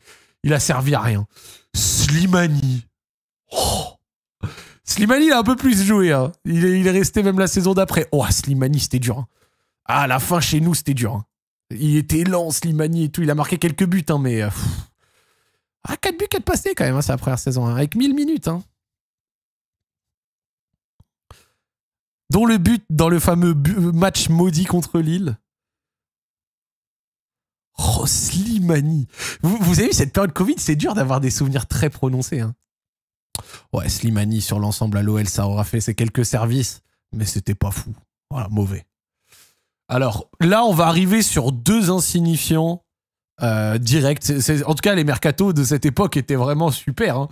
a servi à rien. Slimani. Oh. Slimani, il a un peu plus joué. Hein. Il est resté même la saison d'après. Oh, Slimani, c'était dur. Hein. Ah, à la fin, chez nous, c'était dur. Hein. Il était lent, Slimani et tout. Il a marqué quelques buts, hein, mais... 4 buts, 4 passés, quand même, hein, sa première saison. Hein, avec 1000 minutes. Hein. Dont le but dans le fameux match maudit contre Lille. Oh, Slimani. Vous avez vu, cette période Covid, c'est dur d'avoir des souvenirs très prononcés. Hein. Ouais, Slimani, sur l'ensemble à l'OL, ça aura fait ses quelques services, mais c'était pas fou. Voilà, mauvais. Alors, là, on va arriver sur 2 insignifiants directs. En tout cas, les mercatos de cette époque étaient vraiment super. Hein.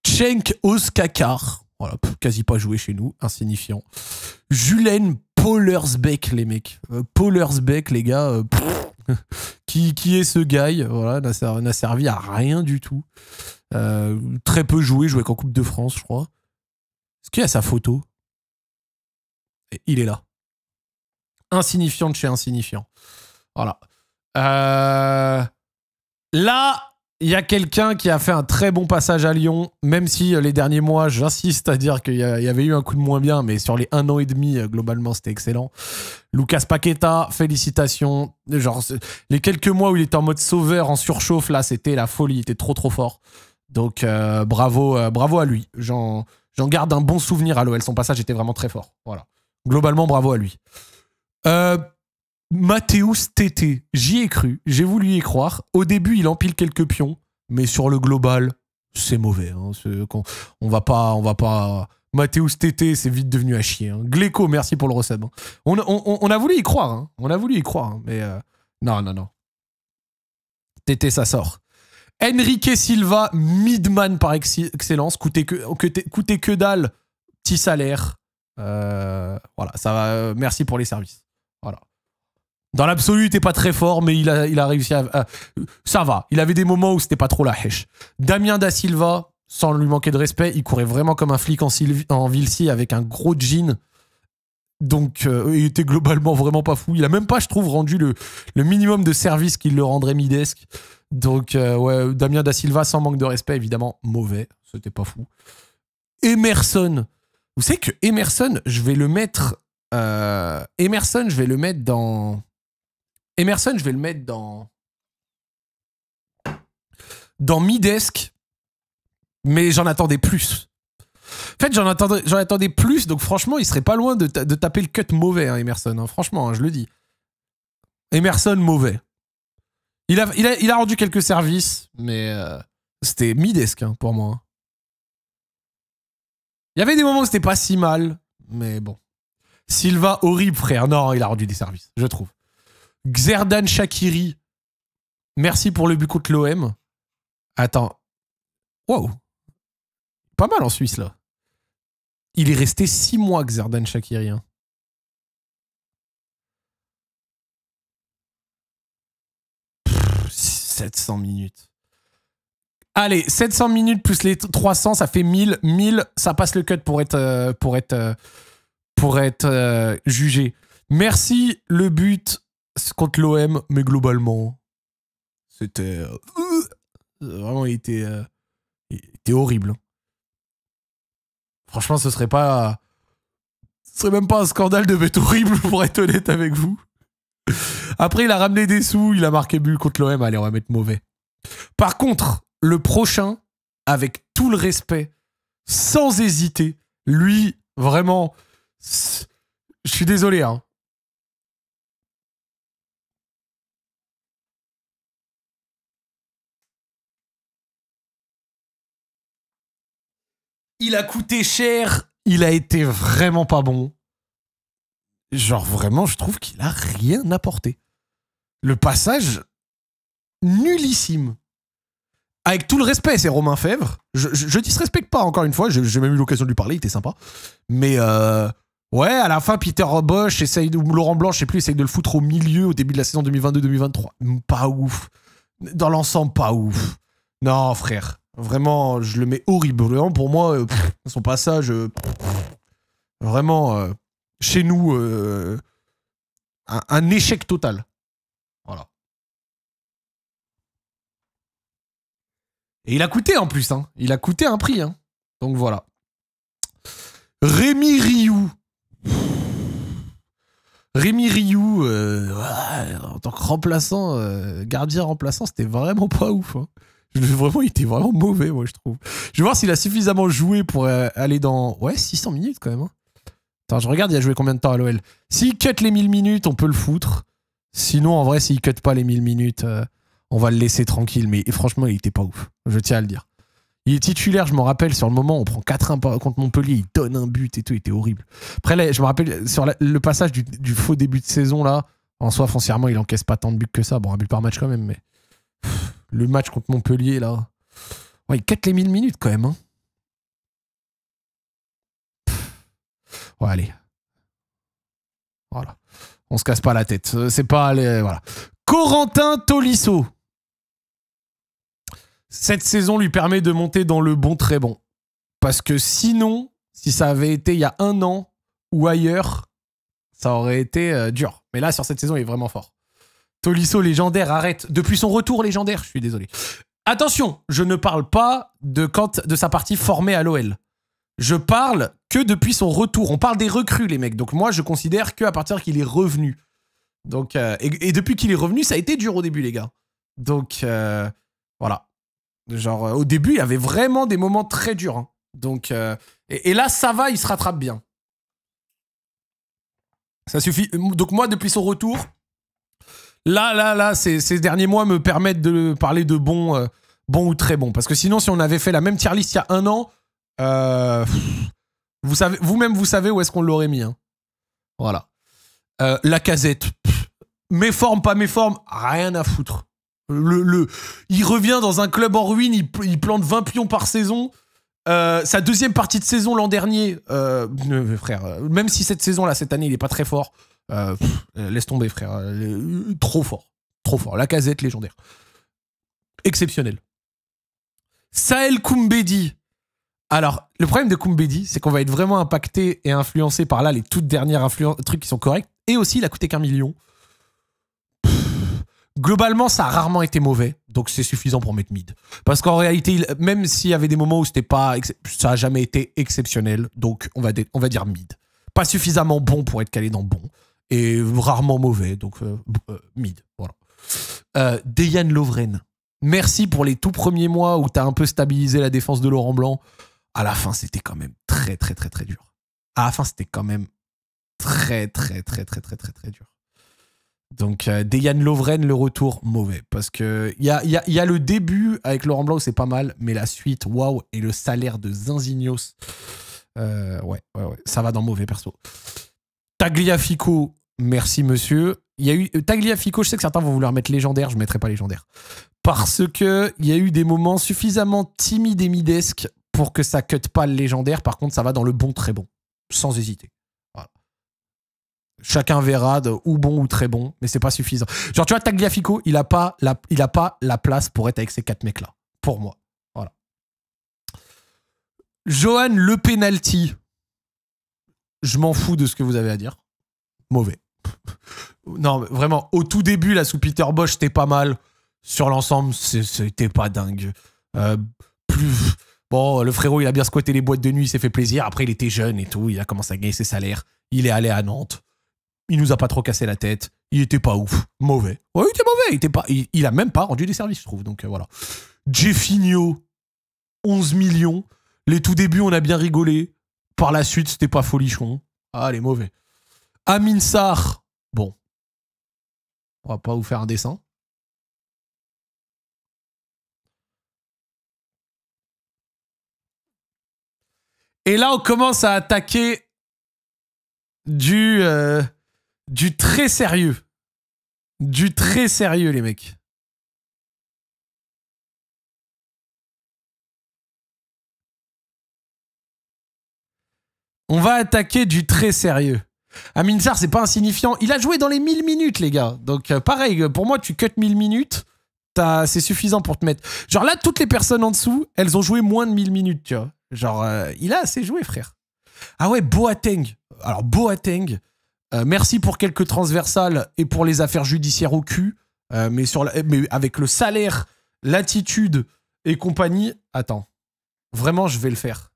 Cenk Oskakar. Voilà, quasi pas joué chez nous, insignifiant. Julen Pollersbeck, les mecs. Pollersbeck, les gars. Qui est ce guy? Voilà, n'a servi à rien du tout. Très peu joué qu'en Coupe de France, je crois. Est-ce qu'il y a sa photo? Et il est là. Insignifiant de chez insignifiant. Voilà. Là, il y a quelqu'un qui a fait un très bon passage à Lyon, même si les derniers mois, j'insiste à dire qu'il y avait eu un coup de moins bien, mais sur les 1 an et demi, globalement, c'était excellent. Lucas Paqueta, félicitations. Genre, les quelques mois où il était en mode sauveur, en surchauffe, là, c'était la folie, il était trop trop fort. Donc, bravo à lui. J'en garde un bon souvenir à l'OL. Son passage était vraiment très fort. Voilà. Globalement, bravo à lui. Mathéus Tété, j'y ai cru, j'ai voulu y croire. Au début, il empile quelques pions, mais sur le global, c'est mauvais. Hein. On va pas. Mathéus Tété, c'est vite devenu à chier. Hein. Gléco, merci pour le receb. Hein. On a voulu y croire. Hein. On a voulu y croire, hein. Mais non. Tété, ça sort. Enrique Silva, midman par excellence, coûtait que dalle, petit salaire. Voilà, ça va. Merci pour les services. Voilà. Dans l'absolu, il était pas très fort, mais il a réussi à... ça va. Il avait des moments où c'était pas trop la hèche. Damien Da Silva, sans lui manquer de respect, il courait vraiment comme un flic en Vilsi avec un gros jean. Donc, il était globalement vraiment pas fou. Il a même pas, je trouve, rendu le minimum de service qui le rendrait midesque. Donc, ouais, Damien Da Silva, sans manque de respect, évidemment, mauvais. C'était pas fou. Emerson. Vous savez que Emerson, je vais le mettre dans midesque, mais j'en attendais plus. En fait, j'en attendais plus, donc franchement, il serait pas loin de taper le cut mauvais, hein, Emerson. Hein, franchement, hein, je le dis. Emerson, mauvais. Il a rendu quelques services, mais c'était midesque hein, pour moi. Hein. Il y avait des moments où c'était pas si mal, mais bon. Silva, horrible, frère. Non, il a rendu des services, je trouve. Xherdan Shaqiri, merci pour le but contre l'OM. Attends. Wow. Pas mal en Suisse, là. Il est resté 6 mois, Xherdan Shaqiri. Hein. Pff, 700 minutes. Allez, 700 minutes plus les 300, ça fait 1000. 1000, ça passe le cut pour être jugé. Merci le but contre l'OM, mais globalement, c'était... vraiment, il était horrible. Franchement, ce serait même pas un scandale de bête horrible, pour être honnête avec vous. Après, il a ramené des sous, il a marqué but contre l'OM. Allez, on va mettre mauvais. Par contre, le prochain, avec tout le respect, sans hésiter, lui, vraiment, je suis désolé, hein. Il a coûté cher, il a été vraiment pas bon. Genre, vraiment, je trouve qu'il a rien apporté. Le passage, nullissime. Avec tout le respect, c'est Romain Fèvre. Je disrespecte pas, encore une fois. J'ai même eu l'occasion de lui parler, il était sympa. Mais ouais, à la fin, Peter Bosch ou Laurent Blanc, je sais plus, essaye de le foutre au milieu au début de la saison 2022-2023. Pas ouf. Dans l'ensemble, pas ouf. Non, frère. Vraiment, je le mets horrible. Vraiment, pour moi, son passage, vraiment, chez nous, un échec total. Voilà. Et il a coûté en plus, hein. Il a coûté un prix, hein. Donc voilà. Rémi Rioux. Rémi Rioux, en tant que remplaçant, gardien remplaçant, c'était vraiment pas ouf, hein. Vraiment, il était vraiment mauvais, moi, je trouve. Je vais voir s'il a suffisamment joué pour aller dans... Ouais, 600 minutes, quand même. Hein. Attends, je regarde, il a joué combien de temps à l'OL. S'il cut les 1000 minutes, on peut le foutre. Sinon, en vrai, s'il cut pas les 1000 minutes, on va le laisser tranquille. Mais franchement, il était pas ouf. Je tiens à le dire. Il est titulaire, je me rappelle, sur le moment, on prend 4-1 contre Montpellier, il donne un but et tout, il était horrible. Après, là, je me rappelle, sur le passage du faux début de saison, là, en soi, foncièrement, il encaisse pas tant de buts que ça. Bon, un but par match quand même, mais... Le match contre Montpellier, là... Ouais, il cut les 1000 minutes, quand même, hein. Ouais, allez. Voilà. On se casse pas la tête. C'est pas... Voilà. Corentin Tolisso. Cette saison lui permet de monter dans le bon très bon. Parce que sinon, si ça avait été il y a 1 an ou ailleurs, ça aurait été dur. Mais là, sur cette saison, il est vraiment fort. Tolisso légendaire, arrête. Depuis son retour légendaire, je suis désolé. Attention, je ne parle pas de sa partie formée à l'OL. Je parle que depuis son retour. On parle des recrues, les mecs. Donc moi, je considère qu'à partir qu'il est revenu. Donc, et depuis qu'il est revenu, ça a été dur au début, les gars. Donc, voilà. Genre, au début, il y avait vraiment des moments très durs. Hein. Donc, et là, ça va, il se rattrape bien. Ça suffit. Donc moi, depuis son retour, là, ces derniers mois me permettent de parler de bon ou très bon. Parce que sinon, si on avait fait la même tier list il y a 1 an, vous-même, vous savez où est-ce qu'on l'aurait mis. Hein. Voilà. Lacazette. Méforme, pas méforme, rien à foutre. Il revient dans un club en ruine, il plante 20 pions par saison. Sa deuxième partie de saison l'an dernier, frère, même si cette saison-là, cette année, il est pas très fort, laisse tomber, frère. Trop fort. Trop fort. Lacazette, légendaire. Exceptionnel. Sahel Koumbedi. Alors, le problème de Koumbedi, c'est qu'on va être vraiment impacté et influencé par là les toutes dernières trucs qui sont corrects. Et aussi, il a coûté qu'1 million. Globalement, ça a rarement été mauvais, donc c'est suffisant pour mettre mid. Parce qu'en réalité, même s'il y avait des moments où c'était pas, ça a jamais été exceptionnel, donc on va dire mid. Pas suffisamment bon pour être calé dans bon, et rarement mauvais, donc mid. Voilà. Dejan Lovren. Merci pour les tout premiers mois où t'as un peu stabilisé la défense de Laurent Blanc. À la fin, c'était quand même très dur. À la fin, c'était quand même très dur. Donc, Dejan Lovren, le retour, mauvais. Parce que il y a le début avec Laurent Blanc où c'est pas mal, mais la suite, waouh, et le salaire de Zinzignos, ouais, ça va dans mauvais perso. Tagliafico, merci monsieur. Il y a eu Tagliafico, je sais que certains vont vouloir mettre légendaire, je ne mettrai pas légendaire. Parce que il y a eu des moments suffisamment timides et midesques pour que ça cut pas le légendaire. Par contre, ça va dans le bon, très bon. Sans hésiter. Voilà. Chacun verra ou bon ou très bon, mais c'est pas suffisant. Genre, tu vois, Tagliafico, il a pas la place pour être avec ces 4 mecs-là. Pour moi. Johan, le penalty. Je m'en fous de ce que vous avez à dire. Mauvais. Non, mais vraiment, au tout début, là, sous Peter Bosch, c'était pas mal. Sur l'ensemble, c'était pas dingue. Plus... Bon, le frérot, il a bien squatté les boîtes de nuit, il s'est fait plaisir. Après, il était jeune et tout, il a commencé à gagner ses salaires. Il est allé à Nantes. Il nous a pas trop cassé la tête. Il était pas ouf. Mauvais. Ouais, il était mauvais. Il a même pas rendu des services, je trouve. Donc voilà. Jeffinho, 11 millions. Les tout débuts, on a bien rigolé. Par la suite, c'était pas folichon. Ah, les mauvais. Amin Sarr, bon. On va pas vous faire un dessin. Et là, on commence à attaquer du très sérieux. Du très sérieux, les mecs. On va attaquer du très sérieux. Amin Sarr, c'est pas insignifiant. Il a joué dans les 1000 minutes, les gars. Donc, pareil, pour moi, tu cut 1000 minutes, c'est suffisant pour te mettre. Genre là, toutes les personnes en dessous, elles ont joué moins de 1000 minutes, tu vois. Genre, il a assez joué, frère. Ah ouais, Boateng. Alors, Boateng, merci pour quelques transversales et pour les affaires judiciaires au cul. Mais avec le salaire, l'attitude et compagnie... Attends. Vraiment, je vais le faire.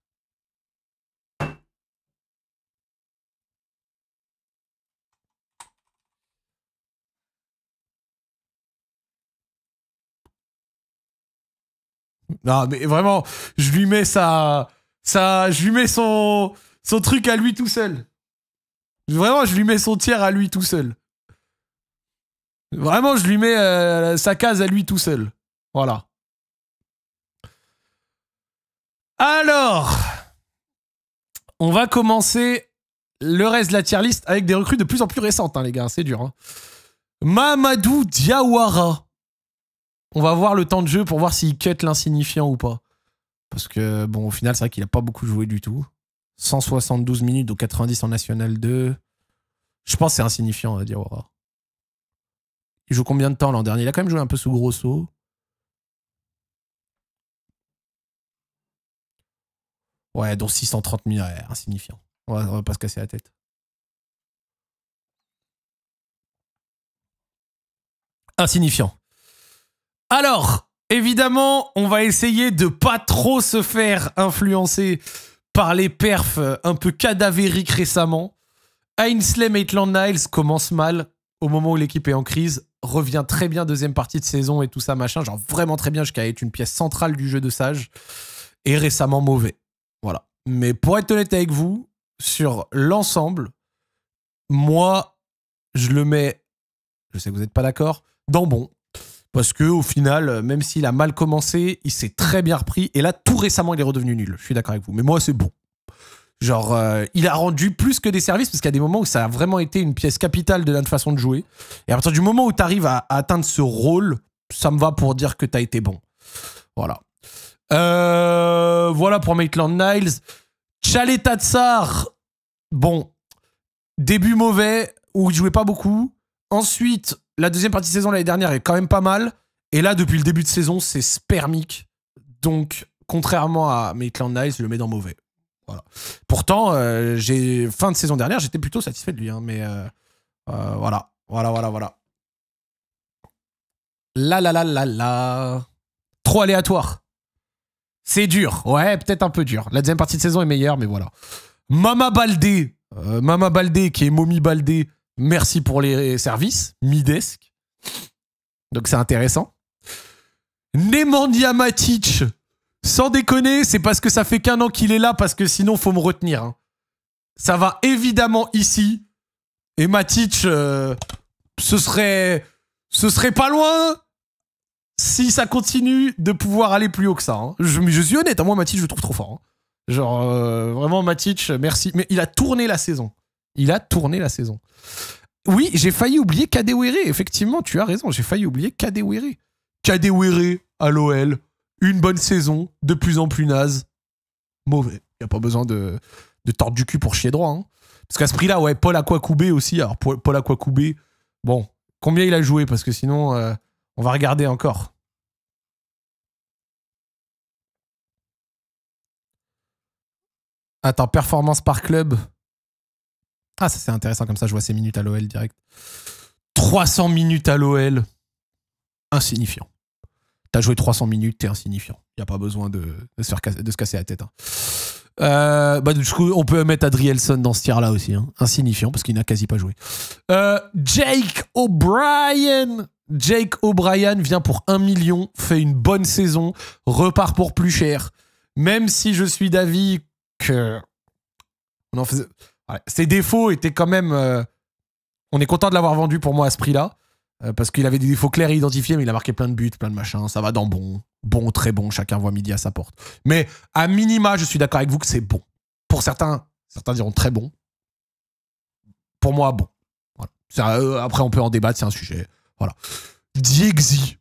Non, mais vraiment, je lui mets je lui mets son truc à lui tout seul. Vraiment, je lui mets son tiers à lui tout seul. Vraiment, je lui mets sa case à lui tout seul. Voilà. Alors, on va commencer le reste de la tier list avec des recrues de plus en plus récentes, hein, les gars. C'est dur. Hein. Mamadou Diawara. On va voir le temps de jeu pour voir s'il cut l'insignifiant ou pas. Parce que, bon, au final, c'est vrai qu'il a pas beaucoup joué du tout. 172 minutes au 90 en National 2. Je pense que c'est insignifiant, Diawara. Il joue combien de temps l'an dernier? Il a quand même joué un peu sous Grosso. Ouais, dont 630 000, ouais, insignifiant. On va pas se casser la tête. Insignifiant. Alors, évidemment, on va essayer de pas trop se faire influencer par les perfs un peu cadavériques récemment. Ainsley Maitland-Niles commence mal au moment où l'équipe est en crise, revient très bien deuxième partie de saison et tout ça, machin, genre vraiment très bien jusqu'à être une pièce centrale du jeu de Sage, et récemment mauvais. Voilà. Mais pour être honnête avec vous, sur l'ensemble, moi, je le mets, je sais que vous n'êtes pas d'accord, dans bon. Parce que au final, même s'il a mal commencé, il s'est très bien repris. Et là, tout récemment, il est redevenu nul. Je suis d'accord avec vous. Mais moi, c'est bon. Genre, il a rendu plus que des services parce qu'il y a des moments où ça a vraiment été une pièce capitale de notre façon de jouer. Et à partir du moment où tu arrives à atteindre ce rôle, ça me va pour dire que tu as été bon. Voilà. Voilà pour Maitland-Niles. Chalet Tatsar, bon, début mauvais, où il jouait pas beaucoup. Ensuite, la deuxième partie de saison l'année dernière est quand même pas mal. Et là, depuis le début de saison, c'est spermique. Donc, contrairement à Maitland-Niles, je le mets dans mauvais. Voilà. Pourtant, fin de saison dernière, j'étais plutôt satisfait de lui. Hein, mais voilà. Voilà. La. Trop aléatoire. C'est dur. Ouais, peut-être un peu dur. La deuxième partie de saison est meilleure, mais voilà. Mama Baldé. Mama Baldé, qui est Momi Baldé. Merci pour les services. Midesque. Donc c'est intéressant. Nemanja Matic. Sans déconner, c'est parce que ça fait qu'un an qu'il est là, parce que sinon, faut me retenir. Hein. Ça va évidemment ici. Et Matic, ce serait pas loin si ça continue de pouvoir aller plus haut que ça. Hein. Je suis honnête, hein, moi, Matic, je le trouve trop fort. Hein. Genre, vraiment, Matic, merci. Mais il a tourné la saison. Oui, j'ai failli oublier Kadewere. Effectivement, tu as raison, j'ai failli oublier Kadewere. Kadewere à l'OL. Une bonne saison, de plus en plus naze. Mauvais. Il n'y a pas besoin de tordre du cul pour chier droit. Hein. Parce qu'à ce prix-là, ouais, Paul Akwakoubé aussi. Alors, Paul Akwakoubé, bon, combien il a joué? Parce que sinon, on va regarder encore. Attends, performance par club. Ah, ça c'est intéressant, comme ça je vois ses minutes à l'OL direct. 300 minutes à l'OL. Insignifiant. T'as joué 300 minutes, t'es insignifiant. Y a pas besoin de se casser la tête. Hein. Du coup, on peut mettre Adrielson dans ce tir-là aussi. Hein. Insignifiant, parce qu'il n'a quasi pas joué. Jake O'Brien. Jake O'Brien vient pour 1 million, fait une bonne saison, repart pour plus cher. Même si je suis d'avis que... Ses défauts étaient quand même... On est content de l'avoir vendu pour moi à ce prix-là. Parce qu'il avait des défauts clairs et identifiés, mais il a marqué plein de buts, plein de machins. Ça va dans bon, très bon. Chacun voit midi à sa porte. Mais à minima, je suis d'accord avec vous que c'est bon. Pour certains diront très bon. Pour moi, bon. Voilà. Après, on peut en débattre, c'est un sujet. Voilà. Diegzi.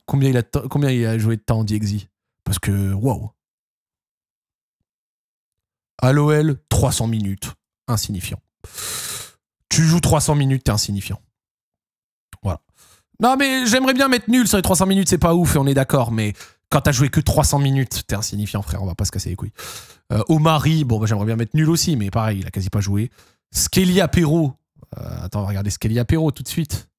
Combien il a joué de temps, Diegzi? Parce que, waouh. À l'OL, 300 minutes. Insignifiant. Tu joues 300 minutes, t'es insignifiant. Voilà. Non, mais j'aimerais bien mettre nul sur les 300 minutes, c'est pas ouf, et on est d'accord, mais quand t'as joué que 300 minutes, t'es insignifiant, frère, on va pas se casser les couilles. Omari, bon, j'aimerais bien mettre nul aussi, mais pareil, il a quasi pas joué. Skelly Apéro. Attends, on va regarder Skelly Apéro tout de suite.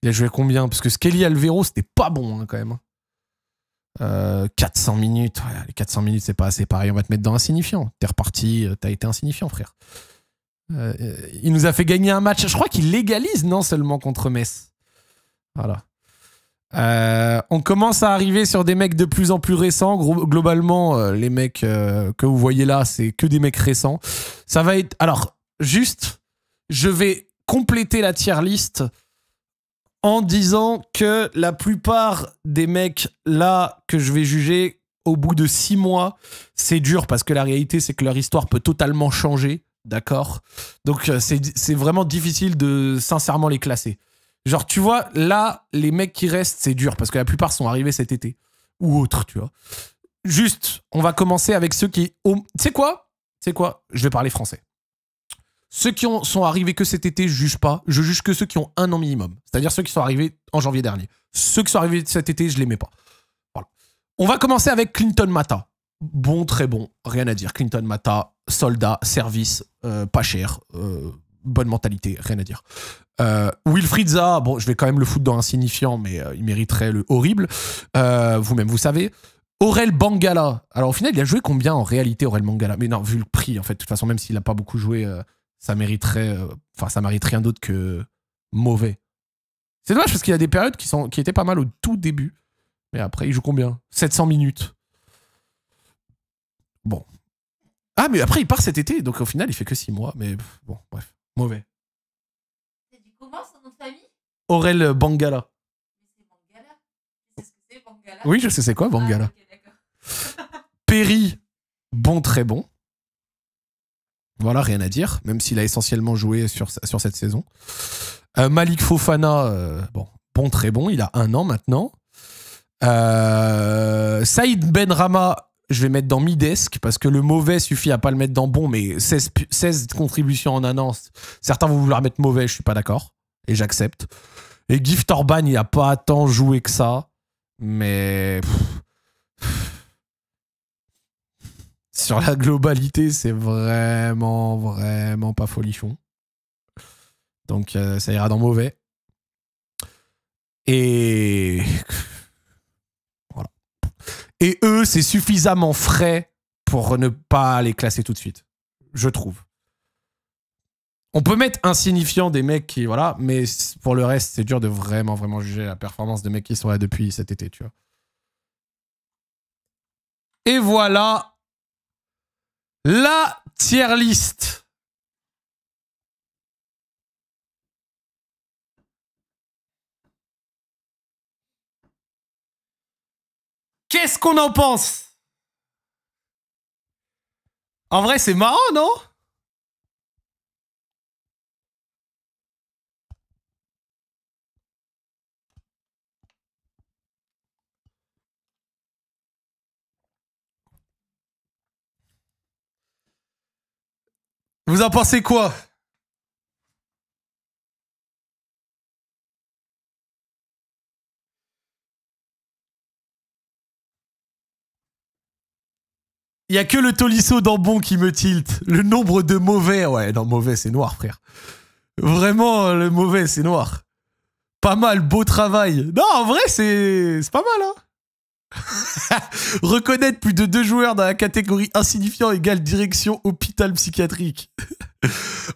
Il a joué combien? Parce que Skelly Alvero, c'était pas bon, hein, quand même. 400 minutes. Ouais, les 400 minutes, c'est pas assez pareil. On va te mettre dans insignifiant. T'es reparti, t'as été insignifiant, frère. Il nous a fait gagner un match. Je crois qu'il légalise, non, seulement contre Metz. Voilà. On commence à arriver sur des mecs de plus en plus récents. Globalement, les mecs que vous voyez là, c'est que des mecs récents. Ça va être... Alors, juste, je vais compléter la tier list en disant que la plupart des mecs là que je vais juger au bout de 6 mois, c'est dur parce que la réalité, c'est que leur histoire peut totalement changer. D'accord? Donc, c'est vraiment difficile de sincèrement les classer. Genre, tu vois, là, les mecs qui restent, c'est dur parce que la plupart sont arrivés cet été. Ou autre, tu vois. Juste, on va commencer avec ceux qui... Tu sais quoi? Je vais parler français. Ceux qui sont arrivés que cet été, je juge pas. Je juge que ceux qui ont 1 an minimum. C'est-à-dire ceux qui sont arrivés en janvier dernier. Ceux qui sont arrivés cet été, je les mets pas. Voilà. On va commencer avec Clinton Mata. Bon, très bon. Rien à dire. Clinton Mata, soldat, service, pas cher, bonne mentalité, rien à dire. Wilfried Zaha, bon, je vais quand même le foutre dans insignifiant, mais il mériterait le horrible. Vous-même, vous savez. Aurel Bangala. Alors, au final, il a joué combien en réalité, Aurel Bangala? Mais non, vu le prix, en fait, de toute façon, même s'il n'a pas beaucoup joué, ça mériterait... Enfin, ça mérite rien d'autre que mauvais. C'est dommage parce qu'il y a des périodes qui étaient pas mal au tout début. Mais après, il joue combien? 700 minutes. Bon. Ah, mais après, il part cet été, donc au final, il fait que 6 mois. Mais bon, bref, mauvais. C'est du comment son nom de famille? Aurel Bangala. C'est Bangala. C'est ce que c'est Bangala? Oui, je sais c'est quoi Bangala. Ah, ok, d'accord. Perry, bon, très bon. Voilà, rien à dire, même s'il a essentiellement joué sur cette saison. Malik Fofana, bon, très bon, il a 1 an maintenant. Saïd Benrahma, je vais mettre dans mi-desk parce que le mauvais suffit à pas le mettre dans bon, mais 16 contributions en 1 an. Certains vont vouloir mettre mauvais, je suis pas d'accord. Et j'accepte. Et Gift Orban, il a pas tant joué que ça. Mais... Sur la globalité, c'est vraiment, vraiment pas folichon. Donc, ça ira dans mauvais. Et... Voilà. Et eux, c'est suffisamment frais pour ne pas les classer tout de suite. Je trouve. On peut mettre insignifiant des mecs qui... Voilà, mais pour le reste, c'est dur de vraiment, vraiment juger la performance des mecs qui sont là depuis cet été, tu vois. Et voilà... La tier list. Qu'est-ce qu'on en pense? En vrai, c'est marrant, non? Vous en pensez quoi? y a que le Tolisso d'Ambon qui me tilte. Le nombre de mauvais. Ouais, non, mauvais, c'est noir, frère. Vraiment, le mauvais, c'est noir. Pas mal, beau travail. Non, en vrai, c'est pas mal, hein. Reconnaître plus de 2 joueurs dans la catégorie insignifiant égale direction hôpital psychiatrique.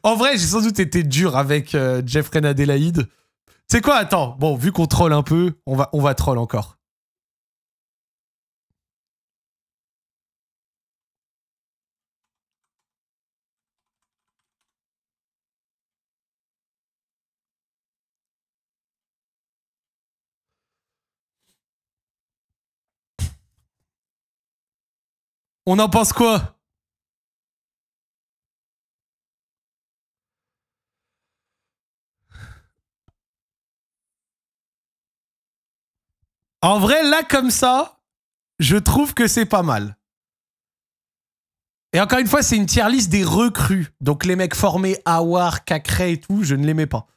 En vrai, j'ai sans doute été dur avec Jeffrey Adélaïde. Tu sais quoi, attends. Bon, vu qu'on troll un peu, on va troll encore. On en pense quoi? En vrai, là, comme ça, je trouve que c'est pas mal. Et encore une fois, c'est une tier list des recrues. Donc les mecs formés, Awar, Cacré et tout, je ne les mets pas.